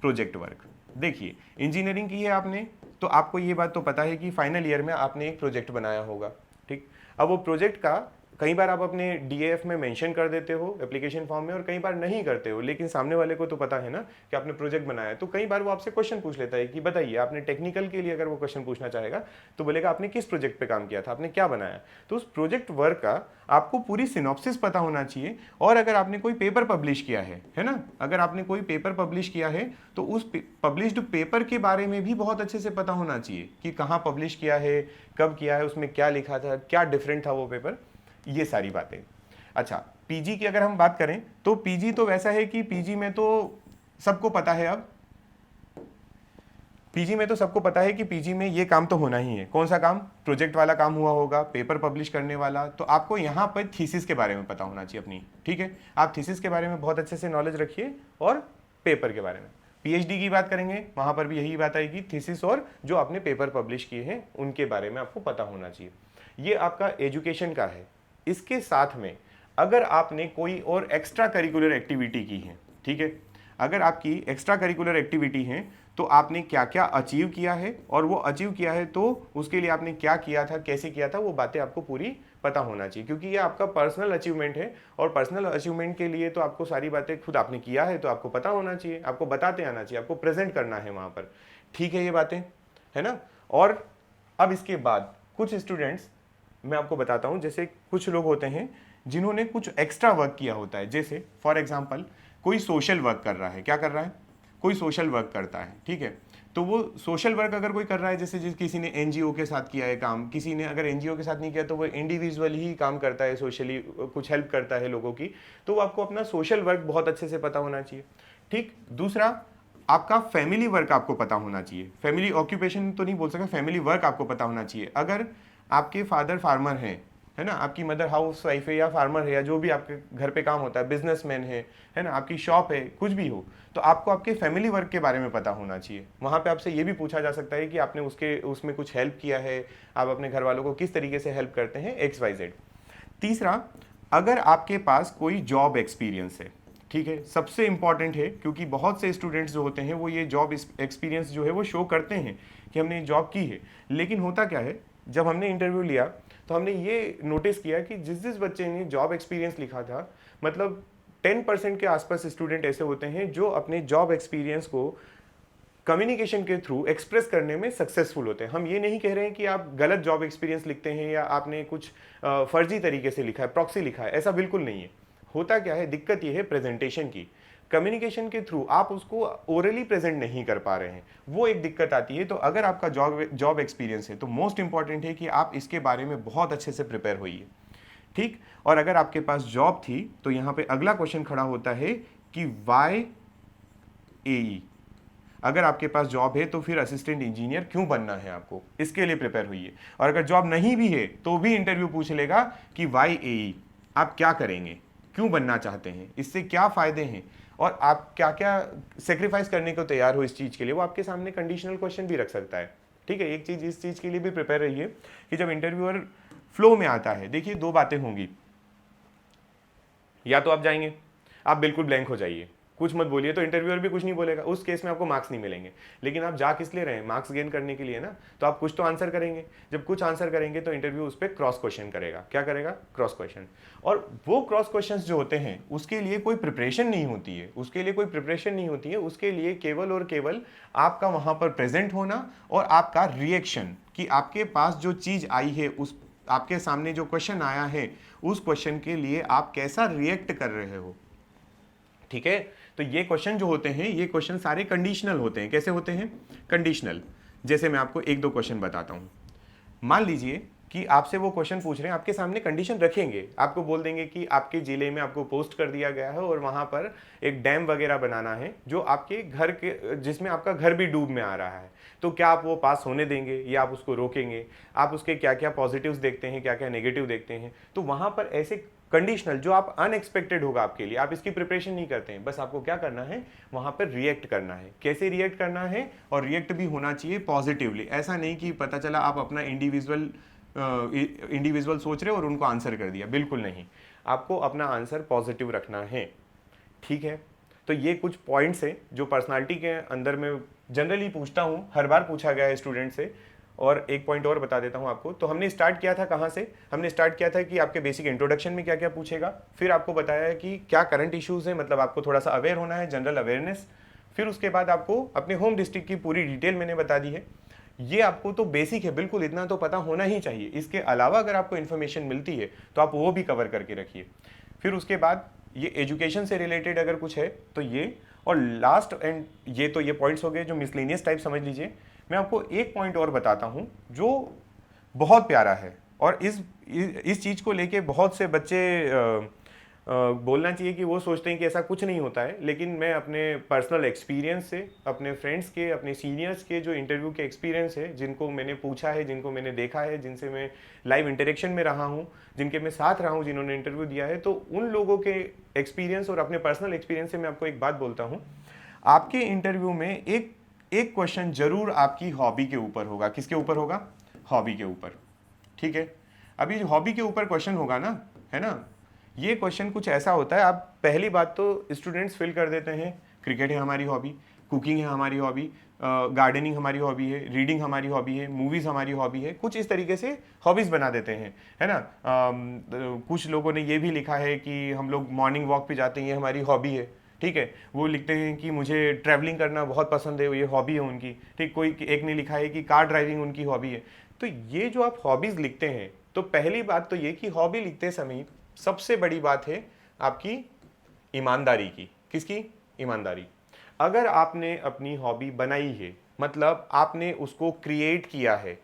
प्रोजेक्ट वर्क। देखिए इंजीनियरिंग की है आपने तो आपको ये बात तो पता है कि फाइनल ईयर में आपने एक प्रोजेक्ट बनाया होगा, ठीक। अब वो प्रोजेक्ट का कई बार आप अपने डीएफ में मेंशन कर देते हो एप्लीकेशन फॉर्म में और कई बार नहीं करते हो, लेकिन सामने वाले को तो पता है ना कि आपने प्रोजेक्ट बनाया है। तो कई बार वो आपसे क्वेश्चन पूछ लेता है कि बताइए, आपने टेक्निकल के लिए अगर वो क्वेश्चन पूछना चाहेगा तो बोलेगा आपने किस प्रोजेक्ट पे काम किया था, आपने क्या बनाया। तो उस प्रोजेक्ट वर्क का आपको पूरी सिनॉप्सिस पता होना चाहिए। और अगर आपने कोई पेपर पब्लिश किया है ना, अगर आपने कोई पेपर पब्लिश किया है तो उस पब्लिश्ड पेपर के बारे में भी बहुत अच्छे से पता होना चाहिए कि कहाँ पब्लिश किया है, कब किया है, उसमें क्या लिखा था, क्या डिफरेंट था वो पेपर, ये सारी बातें। अच्छा, पीजी की अगर हम बात करें तो पीजी तो वैसा है कि पीजी में तो सबको पता है, अब पीजी में तो सबको पता है कि पीजी में ये काम तो होना ही है। कौन सा काम, प्रोजेक्ट वाला काम हुआ होगा, पेपर पब्लिश करने वाला। तो आपको यहाँ पर थीसिस के बारे में पता होना चाहिए अपनी, ठीक है। आप थीसिस के बारे में बहुत अच्छे से नॉलेज रखिए और पेपर के बारे में। पीएचडी की बात करेंगे वहां पर भी यही बात आएगी, थीसिस और जो आपने पेपर पब्लिश किए हैं उनके बारे में आपको पता होना चाहिए। ये आपका एजुकेशन का है। इसके साथ में अगर आपने कोई और एक्स्ट्रा करिकुलर एक्टिविटी की है, ठीक है, अगर आपकी एक्स्ट्रा करिकुलर एक्टिविटी है तो आपने क्या क्या अचीव किया है और वो अचीव किया है तो उसके लिए आपने क्या किया था, कैसे किया था, वो बातें आपको पूरी पता होना चाहिए। क्योंकि ये आपका पर्सनल अचीवमेंट है और पर्सनल अचीवमेंट के लिए तो आपको सारी बातें खुद आपने किया है तो आपको पता होना चाहिए, आपको बताते आना चाहिए, आपको प्रेजेंट करना है वहाँ पर, ठीक है, ये बातें है ना। और अब इसके बाद कुछ स्टूडेंट्स मैं आपको बताता हूँ, जैसे कुछ लोग होते हैं जिन्होंने कुछ एक्स्ट्रा वर्क किया होता है। जैसे फॉर एग्जांपल कोई सोशल वर्क कर रहा है, क्या कर रहा है, कोई सोशल वर्क करता है, ठीक है। तो वो सोशल वर्क अगर कोई कर रहा है, जैसे किसी ने एनजीओ के साथ किया है काम, किसी ने अगर एनजीओ के साथ नहीं किया तो वो इंडिविजुअल ही काम करता है, सोशली कुछ हेल्प करता है लोगों की, तो वो आपको अपना सोशल वर्क बहुत अच्छे से पता होना चाहिए, ठीक। दूसरा, आपका फैमिली वर्क आपको पता होना चाहिए। फैमिली ऑक्यूपेशन तो नहीं बोल सकते, फैमिली वर्क आपको पता होना चाहिए। अगर आपके फादर फार्मर हैं है ना, आपकी मदर हाउस वाइफ है या फार्मर है या जो भी आपके घर पे काम होता है, बिजनेसमैन है ना, आपकी शॉप है, कुछ भी हो, तो आपको आपके फैमिली वर्क के बारे में पता होना चाहिए। वहाँ पे आपसे ये भी पूछा जा सकता है कि आपने उसमें कुछ हेल्प किया है, आप अपने घर वालों को किस तरीके से हेल्प करते हैं, XYZ। तीसरा, अगर आपके पास कोई जॉब एक्सपीरियंस है, ठीक है, सबसे इंपॉर्टेंट है, क्योंकि बहुत से स्टूडेंट्स जो होते हैं वो ये जॉब एक्सपीरियंस जो है वो शो करते हैं कि हमने जॉब की है, लेकिन होता क्या है, जब हमने इंटरव्यू लिया तो हमने ये नोटिस किया कि जिस बच्चे ने जॉब एक्सपीरियंस लिखा था, मतलब 10% के आसपास स्टूडेंट ऐसे होते हैं जो अपने जॉब एक्सपीरियंस को कम्युनिकेशन के थ्रू एक्सप्रेस करने में सक्सेसफुल होते हैं। हम ये नहीं कह रहे हैं कि आप गलत जॉब एक्सपीरियंस लिखते हैं या आपने कुछ फर्जी तरीके से लिखा है, प्रॉक्सी लिखा है, ऐसा बिल्कुल नहीं है। होता क्या है, दिक्कत ये है प्रेजेंटेशन की, कम्युनिकेशन के थ्रू आप उसको ओरली प्रेजेंट नहीं कर पा रहे हैं, वो एक दिक्कत आती है। तो अगर आपका जॉब एक्सपीरियंस है तो मोस्ट इंपॉर्टेंट है कि आप इसके बारे में बहुत अच्छे से प्रिपेयर होइए, ठीक। और अगर आपके पास जॉब थी तो यहाँ पे अगला क्वेश्चन खड़ा होता है कि वाई AE, अगर आपके पास जॉब है तो फिर असिस्टेंट इंजीनियर क्यों बनना है आपको, इसके लिए प्रिपेयर हुई है। और अगर जॉब नहीं भी है तो भी इंटरव्यू पूछ लेगा कि वाई AE, आप क्या करेंगे, क्यों बनना चाहते हैं, इससे क्या फायदे हैं, और आप क्या क्या सेक्रीफाइस करने को तैयार हो इस चीज़ के लिए, वो आपके सामने कंडीशनल क्वेश्चन भी रख सकता है, ठीक है। एक चीज़ इस चीज़ के लिए भी प्रिपेयर रहिए कि जब इंटरव्यूअर फ्लो में आता है, देखिए दो बातें होंगी, या तो आप जाएंगे, आप बिल्कुल ब्लैंक हो जाइए, कुछ मत बोलिए, तो इंटरव्यूअर भी कुछ नहीं बोलेगा, उस केस में आपको मार्क्स नहीं मिलेंगे। लेकिन आप जा किस लिए रहे हैं, मार्क्स गेन करने के लिए ना, तो आप कुछ तो आंसर करेंगे। जब कुछ आंसर करेंगे तो इंटरव्यू उस पर क्रॉस क्वेश्चन करेगा। क्या करेगा, क्रॉस क्वेश्चन। और वो क्रॉस क्वेश्चन जो होते हैं उसके लिए कोई प्रिपरेशन नहीं होती है, उसके लिए केवल और केवल आपका वहां पर प्रेजेंट होना और आपका रिएक्शन, कि आपके पास जो चीज आई है, उस आपके सामने जो क्वेश्चन आया है उस क्वेश्चन के लिए आप कैसा रिएक्ट कर रहे हो, ठीक है। तो ये क्वेश्चन जो होते हैं, ये क्वेश्चन सारे कंडीशनल होते हैं। कैसे होते हैं, कंडीशनल। जैसे मैं आपको एक दो क्वेश्चन बताता हूं। मान लीजिए कि आपसे वो क्वेश्चन पूछ रहे हैं, आपके सामने कंडीशन रखेंगे, आपको बोल देंगे कि आपके जिले में आपको पोस्ट कर दिया गया है और वहां पर एक डैम वगैरह बनाना है जो आपके घर के, जिसमें आपका घर भी डूब में आ रहा है, तो क्या आप वो पास होने देंगे या आप उसको रोकेंगे, आप उसके क्या क्या पॉजिटिव्स देखते हैं, क्या क्या नेगेटिव देखते हैं। तो वहां पर ऐसे कंडीशनल जो आप अनएक्सपेक्टेड होगा आपके लिए, आप इसकी प्रिपरेशन नहीं करते हैं, बस आपको क्या करना है, वहां पर रिएक्ट करना है। कैसे रिएक्ट करना है, और रिएक्ट भी होना चाहिए पॉजिटिवली। ऐसा नहीं कि पता चला आप अपना इंडिविजुअल सोच रहे हो और उनको आंसर कर दिया, बिल्कुल नहीं। आपको अपना आंसर पॉजिटिव रखना है, ठीक है। तो ये कुछ पॉइंट्स हैं जो पर्सनालिटी के अंदर में जनरली पूछता हूँ, हर बार पूछा गया है स्टूडेंट से। और एक पॉइंट और बता देता हूँ आपको। तो हमने स्टार्ट किया था कहाँ से, हमने स्टार्ट किया था कि आपके बेसिक इंट्रोडक्शन में क्या क्या पूछेगा, फिर आपको बताया है कि क्या करंट इश्यूज़ हैं, मतलब आपको थोड़ा सा अवेयर होना है, जनरल अवेयरनेस। फिर उसके बाद आपको अपने होम डिस्ट्रिक्ट की पूरी डिटेल मैंने बता दी है। ये आपको तो बेसिक है, बिल्कुल इतना तो पता होना ही चाहिए। इसके अलावा अगर आपको इन्फॉर्मेशन मिलती है तो आप वो भी कवर करके रखिए। फिर उसके बाद ये एजुकेशन से रिलेटेड अगर कुछ है तो ये, और लास्ट एंड ये पॉइंट्स हो गए जो मिसलेनियस टाइप समझ लीजिए। मैं आपको एक पॉइंट और बताता हूं जो बहुत प्यारा है, और इस चीज़ को लेके बहुत से बच्चे बोलना चाहिए कि वो सोचते हैं कि ऐसा कुछ नहीं होता है, लेकिन मैं अपने पर्सनल एक्सपीरियंस से, अपने फ्रेंड्स के, अपने सीनियर्स के जो इंटरव्यू के एक्सपीरियंस है, जिनको मैंने पूछा है, जिनको मैंने देखा है, जिनसे मैं लाइव इंटरेक्शन में रहा हूँ, जिनके मैं साथ रहा हूँ, जिन्होंने इंटरव्यू दिया है, तो उन लोगों के एक्सपीरियंस और अपने पर्सनल एक्सपीरियंस से मैं आपको एक बात बोलता हूँ। आपके इंटरव्यू में एक क्वेश्चन जरूर आपकी हॉबी के ऊपर होगा। किसके ऊपर होगा, हॉबी के ऊपर, ठीक है। अभी हॉबी के ऊपर क्वेश्चन होगा ना, है ना, ये क्वेश्चन कुछ ऐसा होता है, आप पहली बात तो स्टूडेंट्स फिल कर देते हैं, क्रिकेट है हमारी हॉबी, कुकिंग है हमारी हॉबी, गार्डनिंग हमारी हॉबी है, रीडिंग हमारी हॉबी है, मूवीज़ हमारी हॉबी है, कुछ इस तरीके से हॉबीज़ बना देते हैं, है ना। कुछ लोगों ने ये भी लिखा है कि हम लोग मॉर्निंग वॉक पे जाते हैं, ये हमारी हॉबी है, ठीक है। वो लिखते हैं कि मुझे ट्रैवलिंग करना बहुत पसंद है, ये हॉबी है उनकी, ठीक। कोई एक ने लिखा है कि कार ड्राइविंग उनकी हॉबी है। तो ये जो आप हॉबीज़ लिखते हैं, तो पहली बात तो ये कि हॉबी लिखते समय सबसे बड़ी बात है आपकी ईमानदारी की। किसकी, ईमानदारी। अगर आपने अपनी हॉबी बनाई है, मतलब आपने उसको क्रिएट किया है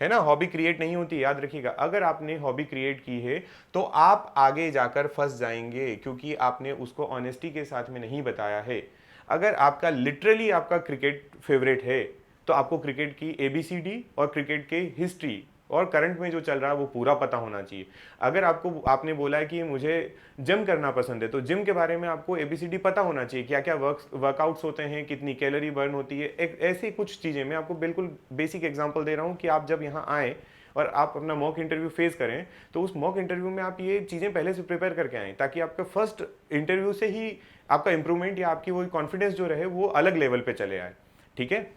ना, हॉबी क्रिएट नहीं होती, याद रखिएगा। अगर आपने हॉबी क्रिएट की है तो आप आगे जाकर फंस जाएंगे, क्योंकि आपने उसको ऑनेस्टी के साथ में नहीं बताया है। अगर आपका लिटरली आपका क्रिकेट फेवरेट है तो आपको क्रिकेट की ABCD और क्रिकेट के हिस्ट्री और करंट में जो चल रहा है वो पूरा पता होना चाहिए। अगर आपने बोला है कि मुझे जिम करना पसंद है, तो जिम के बारे में आपको ABCD पता होना चाहिए, क्या क्या वर्कआउट्स होते हैं, कितनी कैलोरी बर्न होती है, ऐसी कुछ चीज़ें। मैं आपको बिल्कुल बेसिक एग्जाम्पल दे रहा हूँ कि आप जब यहाँ आएँ और आप अपना मॉक इंटरव्यू फेस करें, तो उस मॉक इंटरव्यू में आप ये चीज़ें पहले से प्रिपेयर करके आएँ, ताकि आपका फर्स्ट इंटरव्यू से ही आपका इंप्रूवमेंट या आपकी वो कॉन्फिडेंस जो रहे वो अलग लेवल पे चले आए। ठीक है,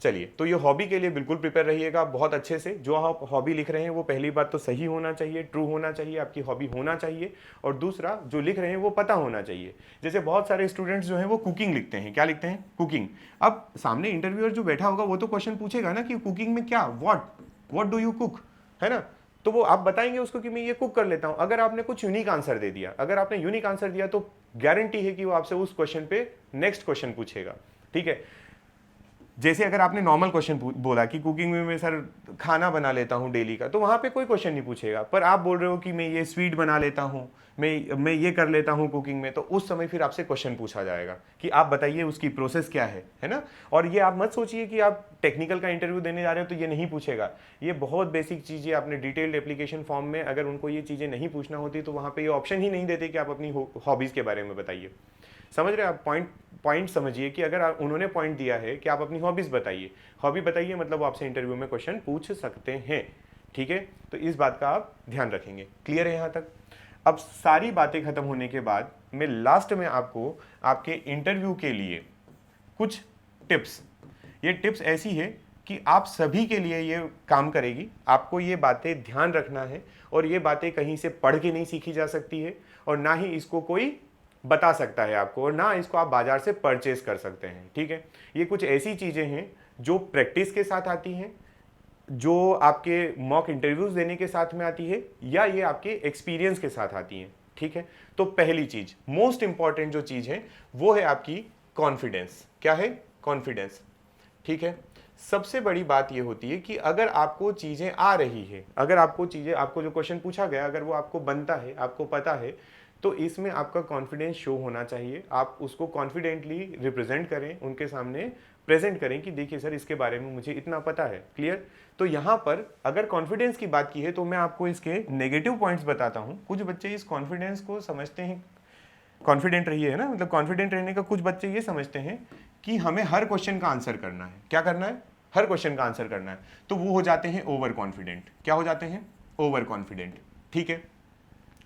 चलिए, तो ये हॉबी के लिए बिल्कुल प्रिपेयर रहिएगा बहुत अच्छे से। जो आप हॉबी लिख रहे हैं वो पहली बात तो सही होना चाहिए, ट्रू होना चाहिए, आपकी हॉबी होना चाहिए। और दूसरा, जो लिख रहे हैं वो पता होना चाहिए। जैसे बहुत सारे स्टूडेंट्स जो हैं वो कुकिंग लिखते हैं। क्या लिखते हैं? कुकिंग। अब सामने इंटरव्यूअर जो बैठा होगा वो तो क्वेश्चन पूछेगा ना कि कुकिंग में क्या, व्हाट डू यू कुक, है ना? तो वो आप बताएंगे उसको कि मैं ये कुक कर लेता हूं। अगर आपने कुछ यूनिक आंसर दे दिया, अगर आपने यूनिक आंसर दिया, तो गारंटी है कि वो आपसे उस क्वेश्चन पे नेक्स्ट क्वेश्चन पूछेगा। ठीक है, जैसे अगर आपने नॉर्मल क्वेश्चन बोला कि कुकिंग में मैं सर खाना बना लेता हूँ डेली का, तो वहाँ पे कोई क्वेश्चन नहीं पूछेगा। पर आप बोल रहे हो कि मैं ये स्वीट बना लेता हूँ, मैं ये कर लेता हूँ कुकिंग में, तो उस समय फिर आपसे क्वेश्चन पूछा जाएगा कि आप बताइए उसकी प्रोसेस क्या है ना? और ये आप मत सोचिए कि आप टेक्निकल का इंटरव्यू देने जा रहे हो तो ये नहीं पूछेगा। ये बहुत बेसिक चीज़ें, आपने डिटेल्ड एप्लीकेशन फॉर्म में अगर उनको ये चीज़ें नहीं पूछना होती तो वहाँ पर ये ऑप्शन ही नहीं देते कि आप अपनी हॉबीज़ के बारे में बताइए। समझ रहे हैं आप? पॉइंट समझिए कि अगर उन्होंने पॉइंट दिया है कि आप अपनी हॉबीज बताइए, हॉबी बताइए, मतलब वो आपसे इंटरव्यू में क्वेश्चन पूछ सकते हैं। ठीक है, तो इस बात का आप ध्यान रखेंगे। क्लियर है यहाँ तक? अब सारी बातें खत्म होने के बाद मैं लास्ट में आपको आपके इंटरव्यू के लिए कुछ टिप्स, ये टिप्स ऐसी है कि आप सभी के लिए ये काम करेगी। आपको ये बातें ध्यान रखना है, और ये बातें कहीं से पढ़ के नहीं सीखी जा सकती है, और ना ही इसको कोई बता सकता है आपको, और ना इसको आप बाजार से परचेज कर सकते हैं। ठीक है, ये कुछ ऐसी चीजें हैं जो प्रैक्टिस के साथ आती हैं, जो आपके मॉक इंटरव्यूज देने के साथ में आती है, या ये आपके एक्सपीरियंस के साथ आती हैं। ठीक है, तो पहली चीज, मोस्ट इंपॉर्टेंट जो चीज है वो है आपकी कॉन्फिडेंस। क्या है? कॉन्फिडेंस। ठीक है, सबसे बड़ी बात यह होती है कि अगर आपको चीजें आ रही है, अगर आपको जो क्वेश्चन पूछा गया, अगर वो आपको बनता है, आपको पता है, तो इसमें आपका कॉन्फिडेंस शो होना चाहिए। आप उसको कॉन्फिडेंटली रिप्रेजेंट करें, उनके सामने प्रेजेंट करें कि देखिए सर, इसके बारे में मुझे इतना पता है। क्लियर? तो यहाँ पर अगर कॉन्फिडेंस की बात की है तो मैं आपको इसके नेगेटिव पॉइंट्स बताता हूँ। कुछ बच्चे इस कॉन्फिडेंस को समझते हैं, कॉन्फिडेंट रहिए, है ना, मतलब कॉन्फिडेंट रहने का कुछ बच्चे ये समझते हैं कि हमें हर क्वेश्चन का आंसर करना है। क्या करना है? हर क्वेश्चन का आंसर करना है। तो वो हो जाते हैं ओवर कॉन्फिडेंट। क्या हो जाते हैं? Over confident. ठीक है,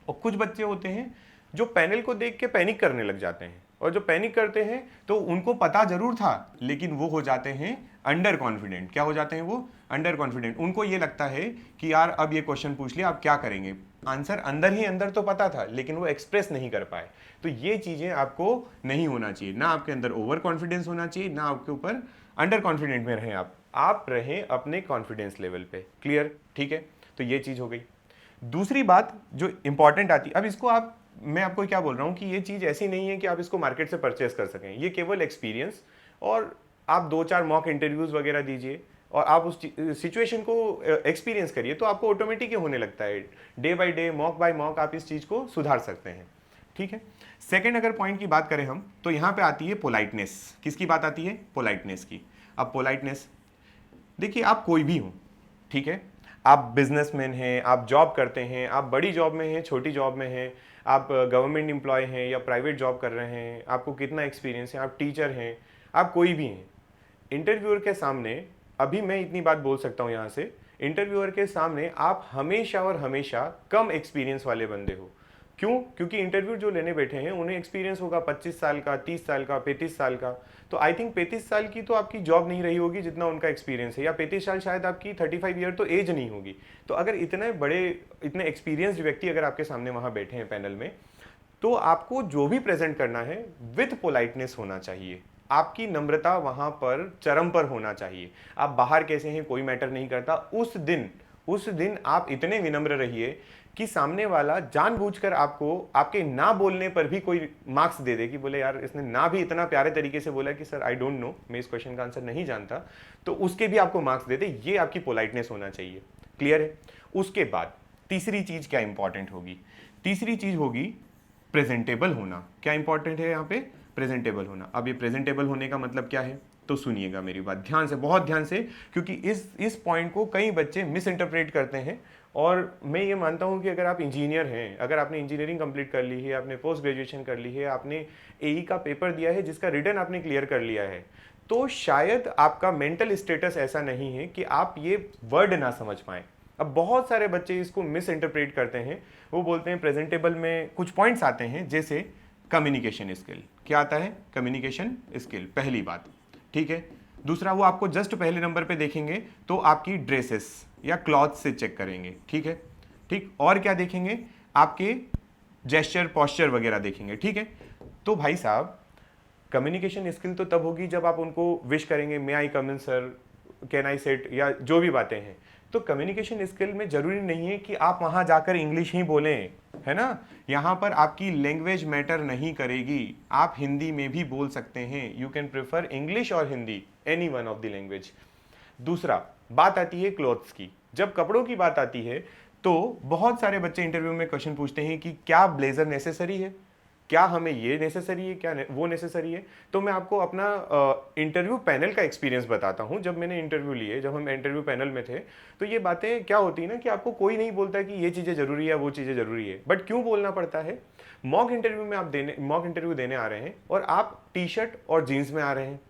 और कुछ बच्चे होते हैं जो पैनल को देख के पैनिक करने लग जाते हैं, और जो पैनिक करते हैं तो उनको पता जरूर था, लेकिन वो हो जाते हैं अंडर कॉन्फिडेंट। क्या हो जाते हैं वो? Under confident. उनको ये लगता है कि यार अब ये क्वेश्चन पूछ लिया, अब क्या करेंगे? आंसर अंदर ही अंदर तो पता था, लेकिन वो एक्सप्रेस नहीं कर पाए। तो ये चीजें आपको नहीं होना चाहिए। ना आपके अंदर ओवर कॉन्फिडेंस होना चाहिए, ना आपके ऊपर अंडर कॉन्फिडेंट में रहें आप रहें अपने कॉन्फिडेंस लेवल पे। क्लियर? ठीक है, तो ये चीज हो गई। दूसरी बात जो इंपॉर्टेंट आती, अब इसको मैं आपको क्या बोल रहा हूं कि ये चीज ऐसी नहीं है कि आप इसको मार्केट से परचेस कर सकें। ये केवल एक्सपीरियंस, और आप 2-4 मॉक इंटरव्यूज वगैरह दीजिए और आप उस सिचुएशन को एक्सपीरियंस करिए, तो आपको ऑटोमेटिक होने लगता है। Day by day, mock by mock आप इस चीज को सुधार सकते हैं। ठीक है, सेकेंड अगर पॉइंट की बात करें हम, तो यहां पे आती है पोलाइटनेस। किसकी बात आती है? पोलाइटनेस की। अब पोलाइटनेस, देखिए आप कोई भी हो, ठीक है, आप बिजनेसमैन हैं, आप जॉब करते हैं, आप बड़ी जॉब में हैं, छोटी जॉब में हैं, आप गवर्नमेंट एम्प्लॉय हैं या प्राइवेट जॉब कर रहे हैं, आपको कितना एक्सपीरियंस है, आप टीचर हैं, आप कोई भी हैं, इंटरव्यूअर के सामने, अभी मैं इतनी बात बोल सकता हूं यहां से, इंटरव्यूअर के सामने आप हमेशा और हमेशा कम एक्सपीरियंस वाले बंदे हो। क्यों? क्योंकि इंटरव्यू जो लेने बैठे हैं उन्हें एक्सपीरियंस होगा 25 साल का, 30 साल का, 35 साल का। तो आई थिंक 35 साल की तो आपकी जॉब नहीं रही होगी जितना उनका एक्सपीरियंस है, या 35 साल शायद आपकी 35 ईयर तो एज नहीं होगी। तो अगर इतने एक्सपीरियंस्ड व्यक्ति अगर आपके सामने वहां बैठे हैं पैनल में, तो आपको जो भी प्रेजेंट करना है विथ पोलाइटनेस होना चाहिए। आपकी नम्रता वहां पर चरम पर होना चाहिए। आप बाहर कैसे हैं कोई मैटर नहीं करता, उस दिन आप इतने विनम्र रहिए कि सामने वाला जानबूझकर आपको आपके ना बोलने पर भी कोई मार्क्स दे दे, कि बोले यार इसने ना भी इतना प्यारे तरीके से बोला कि सर आई डोंट नो, मैं इस क्वेश्चन का आंसर नहीं जानता, तो उसके भी आपको मार्क्स दे दे। ये आपकी पोलाइटनेस होना चाहिए। क्लियर है? उसके बाद तीसरी चीज क्या इंपॉर्टेंट होगी? तीसरी चीज होगी प्रेजेंटेबल होना। क्या इंपॉर्टेंट है यहाँ पे? प्रेजेंटेबल होना। अब ये प्रेजेंटेबल होने का मतलब क्या है? तो सुनिएगा मेरी बात ध्यान से, बहुत ध्यान से, क्योंकि इस पॉइंट को कई बच्चे मिस इंटरप्रेट करते हैं। और मैं ये मानता हूँ कि अगर आप इंजीनियर हैं, अगर आपने इंजीनियरिंग कंप्लीट कर ली है, आपने पोस्ट ग्रेजुएशन कर ली है, आपने एई का पेपर दिया है जिसका रिटर्न आपने क्लियर कर लिया है, तो शायद आपका मेंटल स्टेटस ऐसा नहीं है कि आप ये वर्ड ना समझ पाएं। अब बहुत सारे बच्चे इसको मिस इंटरप्रेट करते हैं। वो बोलते हैं प्रेजेंटेबल में कुछ पॉइंट्स आते हैं, जैसे कम्युनिकेशन स्किल। क्या आता है? कम्युनिकेशन स्किल, पहली बात, ठीक है। दूसरा, वो आपको जस्ट पहले नंबर पे देखेंगे तो आपकी ड्रेसेस या क्लॉथ से चेक करेंगे, ठीक है, ठीक। और क्या देखेंगे? आपके जेस्चर, पॉस्चर वगैरह देखेंगे, ठीक है। तो भाई साहब, कम्युनिकेशन स्किल तो तब होगी जब आप उनको विश करेंगे, मे आई कम इन सर, कैन आई सेट, या जो भी बातें हैं। तो कम्युनिकेशन स्किल में जरूरी नहीं है कि आप वहां जाकर इंग्लिश ही बोलें, है ना। यहां पर आपकी लैंग्वेज मैटर नहीं करेगी, आप हिंदी में भी बोल सकते हैं। यू कैन प्रेफर इंग्लिश और Hindi, any one of the language. दूसरा, बात आती है क्लोथ्स की। जब कपड़ों की बात आती है तो बहुत सारे बच्चे इंटरव्यू में क्वेश्चन पूछते हैं कि क्या ब्लेजर नेसेसरी है, क्या हमें ये नेसेसरी है, क्या वो नेसेसरी है। तो मैं आपको अपना इंटरव्यू पैनल का एक्सपीरियंस बताता हूँ। जब मैंने इंटरव्यू लिए, जब हम इंटरव्यू पैनल में थे, तो ये बातें क्या होती है ना कि आपको कोई नहीं बोलता कि ये चीज़ें जरूरी है, वो चीज़ें जरूरी है, बट क्यों बोलना पड़ता है? मॉक इंटरव्यू में आप मॉक इंटरव्यू देने आ रहे हैं और आप टी शर्ट और जीन्स में आ रहे हैं,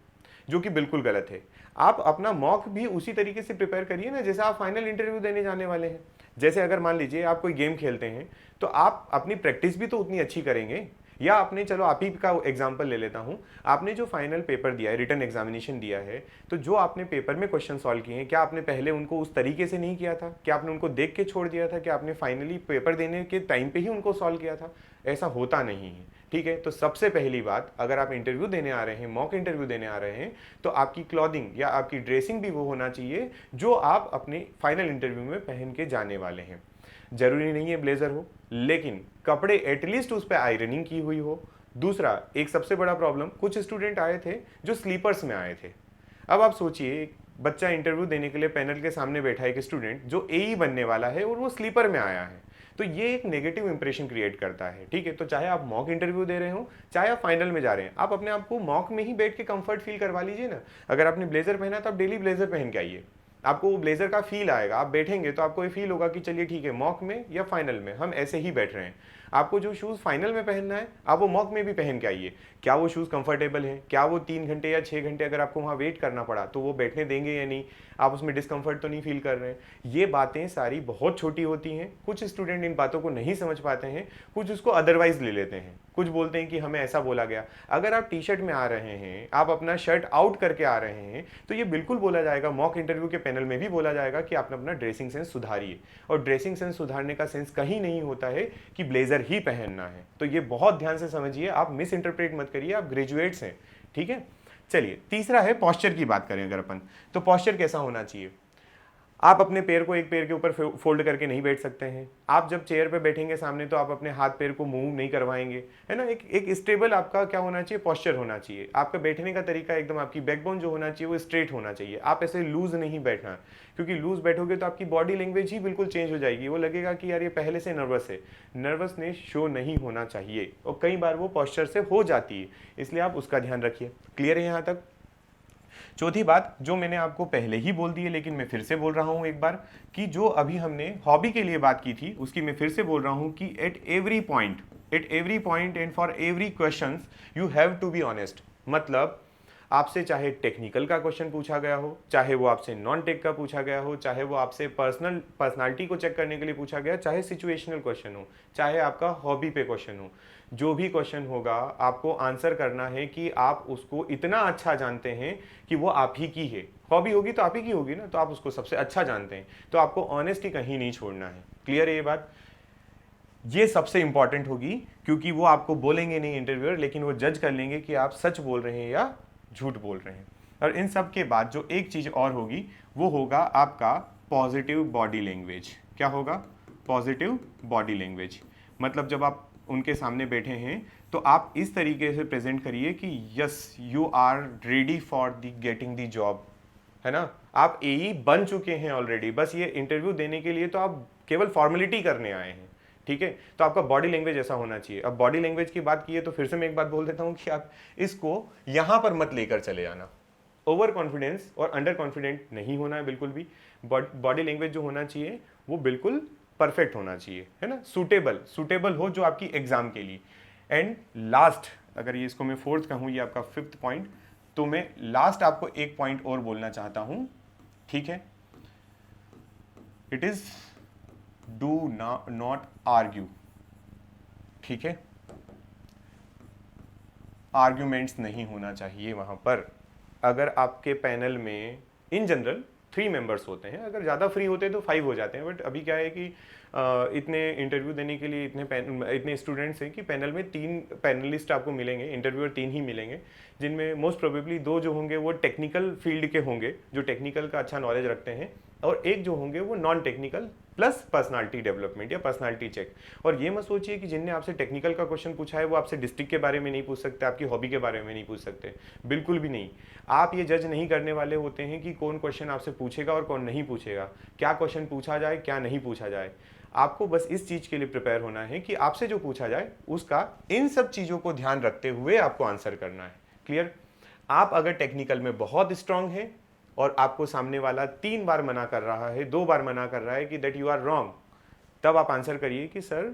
जो कि बिल्कुल गलत है। आप अपना मॉक भी उसी तरीके से प्रिपेयर करिए ना जैसे आप फाइनल इंटरव्यू देने जाने वाले हैं। जैसे अगर मान लीजिए आप कोई गेम खेलते हैं, तो आप अपनी प्रैक्टिस भी तो उतनी अच्छी करेंगे। या आपने, चलो आप ही का एग्जांपल ले लेता हूं, आपने जो फाइनल पेपर दिया है, रिटन एग्जामिनेशन दिया है, तो जो आपने पेपर में क्वेश्चन सॉल्व किए हैं, क्या आपने पहले उनको उस तरीके से नहीं किया था? क्या आपने उनको देख के छोड़ दिया था? क्या आपने फाइनली पेपर देने के टाइम पे ही उनको सॉल्व किया था? ऐसा होता नहीं है, ठीक है। तो सबसे पहली बात, अगर आप इंटरव्यू देने आ रहे हैं, मॉक इंटरव्यू देने आ रहे हैं, तो आपकी क्लॉथिंग या आपकी ड्रेसिंग भी वो होना चाहिए जो आप अपने फाइनल इंटरव्यू में पहन के जाने वाले हैं। जरूरी नहीं है ब्लेजर हो, लेकिन कपड़े एटलीस्ट उस पर आयरनिंग की हुई हो। दूसरा, एक सबसे बड़ा प्रॉब्लम, कुछ स्टूडेंट आए थे जो स्लीपर्स में आए थे। अब आप सोचिए, बच्चा इंटरव्यू देने के लिए पैनल के सामने बैठा है, एक स्टूडेंट जो एई बनने वाला है और वो स्लीपर में आया है, तो ये एक नेगेटिव इंप्रेशन क्रिएट करता है, ठीक है। तो चाहे आप मॉक इंटरव्यू दे रहे हो, चाहे आप फाइनल में जा रहे हैं, आप अपने आप को मॉक में ही बैठ के कंफर्ट फील करवा लीजिए ना। अगर आपने ब्लेजर पहना तो आप डेली ब्लेजर पहन के आइए, आपको वो ब्लेजर का फील आएगा। आप बैठेंगे तो आपको ये फील होगा कि चलिए ठीक है, मॉक में या फाइनल में हम ऐसे ही बैठ रहे हैं। आपको जो शूज़ फाइनल में पहनना है, आप वो मॉक में भी पहन के आइए। क्या वो शूज़ कंफर्टेबल हैं? क्या वो 3 घंटे या 6 घंटे अगर आपको वहाँ वेट करना पड़ा तो वो बैठने देंगे या नहीं? आप उसमें डिस्कम्फर्ट तो नहीं फील कर रहे हैं? ये बातें सारी बहुत छोटी होती हैं। कुछ स्टूडेंट इन बातों को नहीं समझ पाते हैं, कुछ उसको अदरवाइज ले लेते हैं, कुछ बोलते हैं कि हमें ऐसा बोला गया। अगर आप टी शर्ट में आ रहे हैं, आप अपना शर्ट आउट करके आ रहे हैं, तो ये बिल्कुल बोला जाएगा, मॉक इंटरव्यू के पैनल में भी बोला जाएगा कि आपने अपना ड्रेसिंग सेंस सुधारिए। और ड्रेसिंग सेंस सुधारने का सेंस कहीं नहीं होता है कि ब्लेजर ही पहनना है। तो ये बहुत ध्यान से समझिए, आप मिस इंटरप्रेट मत करिए, आप ग्रेजुएट्स हैं, ठीक है। चलिए, तीसरा है पॉस्चर की बात करें अगर अपन, तो पॉस्चर कैसा होना चाहिए? आप अपने पैर को एक पैर के ऊपर फोल्ड करके नहीं बैठ सकते हैं। आप जब चेयर पे बैठेंगे सामने, तो आप अपने हाथ पैर को मूव नहीं करवाएंगे, है ना। एक स्टेबल आपका क्या होना चाहिए? पॉस्चर होना चाहिए। आपका बैठने का तरीका एकदम, आपकी बैकबोन जो होना चाहिए वो स्ट्रेट होना चाहिए। आप ऐसे लूज नहीं बैठना, क्योंकि लूज बैठोगे तो आपकी बॉडी लैंग्वेज ही बिल्कुल चेंज हो जाएगी। वो लगेगा कि यार ये पहले से नर्वस है। नर्वसनेस शो नहीं होना चाहिए, और कई बार वो पॉस्चर से हो जाती है, इसलिए आप उसका ध्यान रखिए। क्लियर है यहाँ तक? चौथी बात, जो मैंने आपको पहले ही बोल दी है लेकिन मैं फिर से बोल रहा हूं एक बार, कि जो अभी हमने हॉबी के लिए बात की थी उसकी मैं फिर से बोल रहा हूं कि at every point and for every question you have to be honest. मतलब आपसे चाहे टेक्निकल का क्वेश्चन पूछा गया हो, चाहे वो आपसे नॉन टेक का पूछा गया हो, चाहे वो आपसे पर्सनालिटी को चेक करने के लिए पूछा गया, चाहे सिचुएशनल क्वेश्चन हो, चाहे आपका हॉबी पे क्वेश्चन हो, जो भी क्वेश्चन होगा आपको आंसर करना है कि आप उसको इतना अच्छा जानते हैं कि वो आप ही की है। हॉबी होगी तो आप ही की होगी ना, तो आप उसको सबसे अच्छा जानते हैं, तो आपको ऑनेस्टी कहीं नहीं छोड़ना है। क्लियर है ये बात? ये सबसे इंपॉर्टेंट होगी, क्योंकि वो आपको बोलेंगे नहीं इंटरव्यूअर, लेकिन वो जज कर लेंगे कि आप सच बोल रहे हैं या झूठ बोल रहे हैं। और इन सब के बाद जो एक चीज और होगी वो होगा आपका पॉजिटिव बॉडी लैंग्वेज। क्या होगा? Positive body language. मतलब जब आप उनके सामने बैठे हैं तो आप इस तरीके से प्रेजेंट करिए कि yes, you are ready for the getting the job, है ना। आप एई बन चुके हैं ऑलरेडी, बस ये इंटरव्यू देने के लिए तो आप केवल फॉर्मेलिटी करने आए हैं, ठीक है। तो आपका बॉडी लैंग्वेज ऐसा होना चाहिए। अब बॉडी लैंग्वेज की बात की है तो फिर से मैं एक बात बोल देता हूं कि आप इसको यहां पर मत लेकर चले जाना, ओवर कॉन्फिडेंस और अंडर कॉन्फिडेंट नहीं होना है बिल्कुल भी। बॉडी लैंग्वेज जो होना चाहिए वो बिल्कुल परफेक्ट होना चाहिए, है ना, सूटेबल हो जो आपकी एग्जाम के लिए। एंड लास्ट, अगर ये इसको मैं फोर्थ कहूँ, ये आपका फिफ्थ पॉइंट, तो मैं लास्ट आपको एक पॉइंट और बोलना चाहता हूं, ठीक है। It is do not argue, ठीक है। आर्ग्यूमेंट्स नहीं होना चाहिए वहां पर। अगर आपके पैनल में इन जनरल 3 मेंबर्स होते हैं, अगर ज़्यादा फ्री होते हैं तो 5 हो जाते हैं, बट अभी क्या है कि इतने इंटरव्यू देने के लिए इतने स्टूडेंट्स हैं कि पैनल में 3 पैनलिस्ट आपको मिलेंगे, इंटरव्यूअर 3 ही मिलेंगे, जिनमें मोस्ट प्रोबेबली 2 जो होंगे वो टेक्निकल फील्ड के होंगे, जो टेक्निकल का अच्छा नॉलेज रखते हैं, और एक जो होंगे वो non technical plus personality development या पर्सनालिटी चेक। और ये मत सोचिए कि जिनने आपसे टेक्निकल का क्वेश्चन पूछा है वो आपसे डिस्ट्रिक्ट के बारे में नहीं पूछ सकते, आपकी हॉबी के बारे में नहीं पूछ सकते, बिल्कुल भी नहीं। आप ये जज नहीं करने वाले होते हैं कि कौन क्वेश्चन आपसे पूछेगा और कौन नहीं पूछेगा, क्या क्वेश्चन पूछा जाए क्या नहीं पूछा जाए। आपको बस इस चीज के लिए प्रिपेयर होना है कि आपसे जो पूछा जाए उसका इन सब चीजों को ध्यान रखते हुए आपको आंसर करना है। क्लियर? आप अगर टेक्निकल में बहुत स्ट्रांग है और आपको सामने वाला 3 बार मना कर रहा है, 2 बार मना कर रहा है कि दैट यू आर रॉन्ग, तब आप आंसर करिए कि सर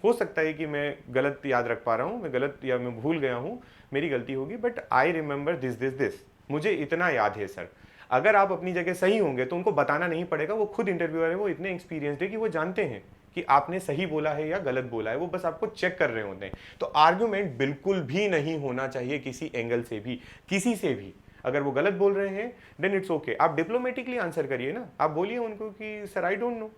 हो सकता है कि मैं गलत याद रख पा रहा हूँ, मैं गलत या मैं भूल गया हूँ, मेरी गलती होगी, बट आई रिमेंबर दिस, मुझे इतना याद है सर। अगर आप अपनी जगह सही होंगे तो उनको बताना नहीं पड़ेगा, वो खुद इंटरव्यूअर है, वो इतने एक्सपीरियंस्ड है कि वो जानते हैं कि आपने सही बोला है या गलत बोला है, वो बस आपको चेक कर रहे होते हैं। तो आर्ग्यूमेंट बिल्कुल भी नहीं होना चाहिए किसी एंगल से भी, किसी से भी। अगर वो गलत बोल रहे हैं देन इट्स ओके, आप डिप्लोमेटिकली आंसर करिए ना, आप बोलिए उनको कि सर आई डोंट नो,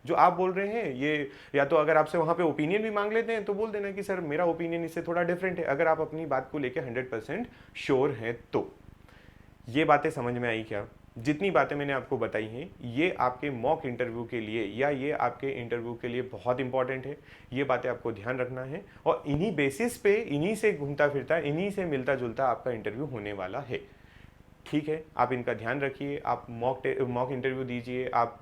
जो आप बोल रहे हैं ये, या तो अगर आपसे वहां पे ओपिनियन भी मांग लेते हैं तो बोल देना कि सर मेरा ओपिनियन इससे थोड़ा डिफरेंट है, अगर आप अपनी बात को लेकर 100% श्योर हैं तो। ये बातें समझ में आई क्या? जितनी बातें मैंने आपको बताई हैं ये आपके मॉक इंटरव्यू के लिए या ये आपके इंटरव्यू के लिए बहुत इंपॉर्टेंट है, ये बातें आपको ध्यान रखना है, और इन्हीं बेसिस पे, इन्हीं से घूमता फिरता, इन्हीं से मिलता जुलता आपका इंटरव्यू होने वाला है। ठीक है, आप इनका ध्यान रखिए, आप मॉक इंटरव्यू दीजिए, आप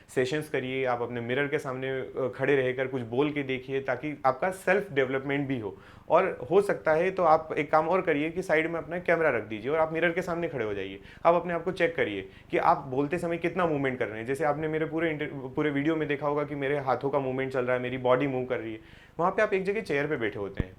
सेशंस करिए, आप अपने मिरर के सामने खड़े रहकर कुछ बोल के देखिए, ताकि आपका सेल्फ डेवलपमेंट भी हो। और हो सकता है तो आप एक काम और करिए कि साइड में अपना कैमरा रख दीजिए और आप मिरर के सामने खड़े हो जाइए, आप अपने आप को चेक करिए कि आप बोलते समय कितना मूवमेंट कर रहे हैं। जैसे आपने मेरे पूरे वीडियो में देखा होगा कि मेरे हाथों का मूवमेंट चल रहा है, मेरी बॉडी मूव कर रही है। वहाँ पर आप एक जगह चेयर पर बैठे होते हैं,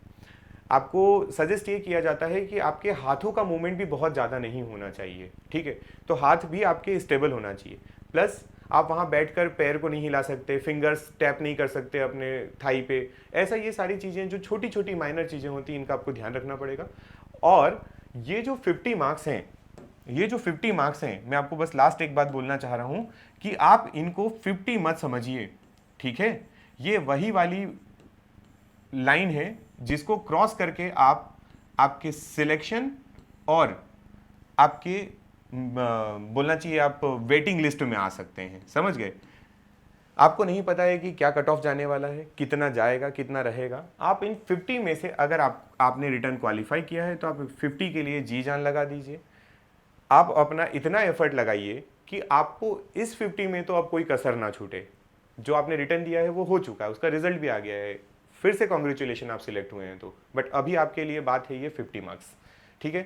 आपको सजेस्ट ये किया जाता है कि आपके हाथों का मूवमेंट भी बहुत ज़्यादा नहीं होना चाहिए, ठीक है, तो हाथ भी आपके स्टेबल होना चाहिए। प्लस आप वहाँ बैठकर पैर को नहीं हिला सकते, फिंगर्स टैप नहीं कर सकते अपने थाई पे, ऐसा ये सारी चीज़ें जो छोटी छोटी माइनर चीज़ें होती हैं इनका आपको ध्यान रखना पड़ेगा। और ये जो 50 मार्क्स हैं, ये जो 50 मार्क्स हैं, मैं आपको बस लास्ट एक बात बोलना चाह रहा हूँ कि आप इनको 50 मत समझिए, ठीक है। ये वही वाली लाइन है जिसको क्रॉस करके आप आपके सिलेक्शन और आपके बोलना चाहिए आप वेटिंग लिस्ट में आ सकते हैं, समझ गए। आपको नहीं पता है कि क्या कट ऑफ जाने वाला है, कितना जाएगा कितना रहेगा। आप इन 50 में से अगर आपने रिटर्न क्वालिफाई किया है तो आप 50 के लिए जी जान लगा दीजिए। आप अपना इतना एफर्ट लगाइए कि आपको इस 50 में तो अब कोई कसर ना छूटे। जो आपने रिटर्न दिया है वो हो चुका है, उसका रिजल्ट भी आ गया है, फिर से कॉन्ग्रेचुलेशन आप सिलेक्ट हुए हैं तो, बट अभी आपके लिए बात है ये 50 मार्क्स, ठीक है।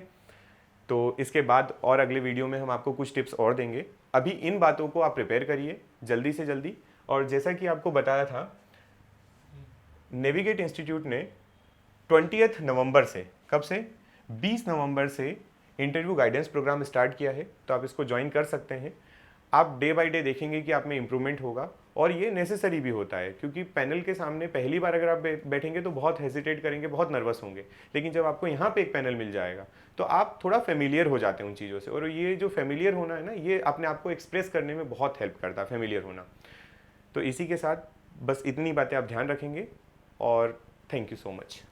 तो इसके बाद और अगले वीडियो में हम आपको कुछ टिप्स और देंगे। अभी इन बातों को आप प्रिपेयर करिए जल्दी से जल्दी। और जैसा कि आपको बताया था, नेविगेट इंस्टीट्यूट ने 20 नवंबर से, कब से, 20 नवंबर से इंटरव्यू गाइडेंस प्रोग्राम स्टार्ट किया है, तो आप इसको ज्वाइन कर सकते हैं। आप डे बाय डे देखेंगे कि आप में इंप्रूवमेंट होगा, और ये नेसेसरी भी होता है, क्योंकि पैनल के सामने पहली बार अगर आप बैठेंगे तो बहुत हेजिटेट करेंगे, बहुत नर्वस होंगे, लेकिन जब आपको यहाँ पे एक पैनल मिल जाएगा तो आप थोड़ा फेमिलियर हो जाते हैं उन चीज़ों से। और ये जो फेमिलियर होना है ना, ये अपने आप को एक्सप्रेस करने में बहुत हेल्प करता है, फेमिलियर होना। तो इसी के साथ बस इतनी बातें आप ध्यान रखेंगे, और थैंक यू सो मच।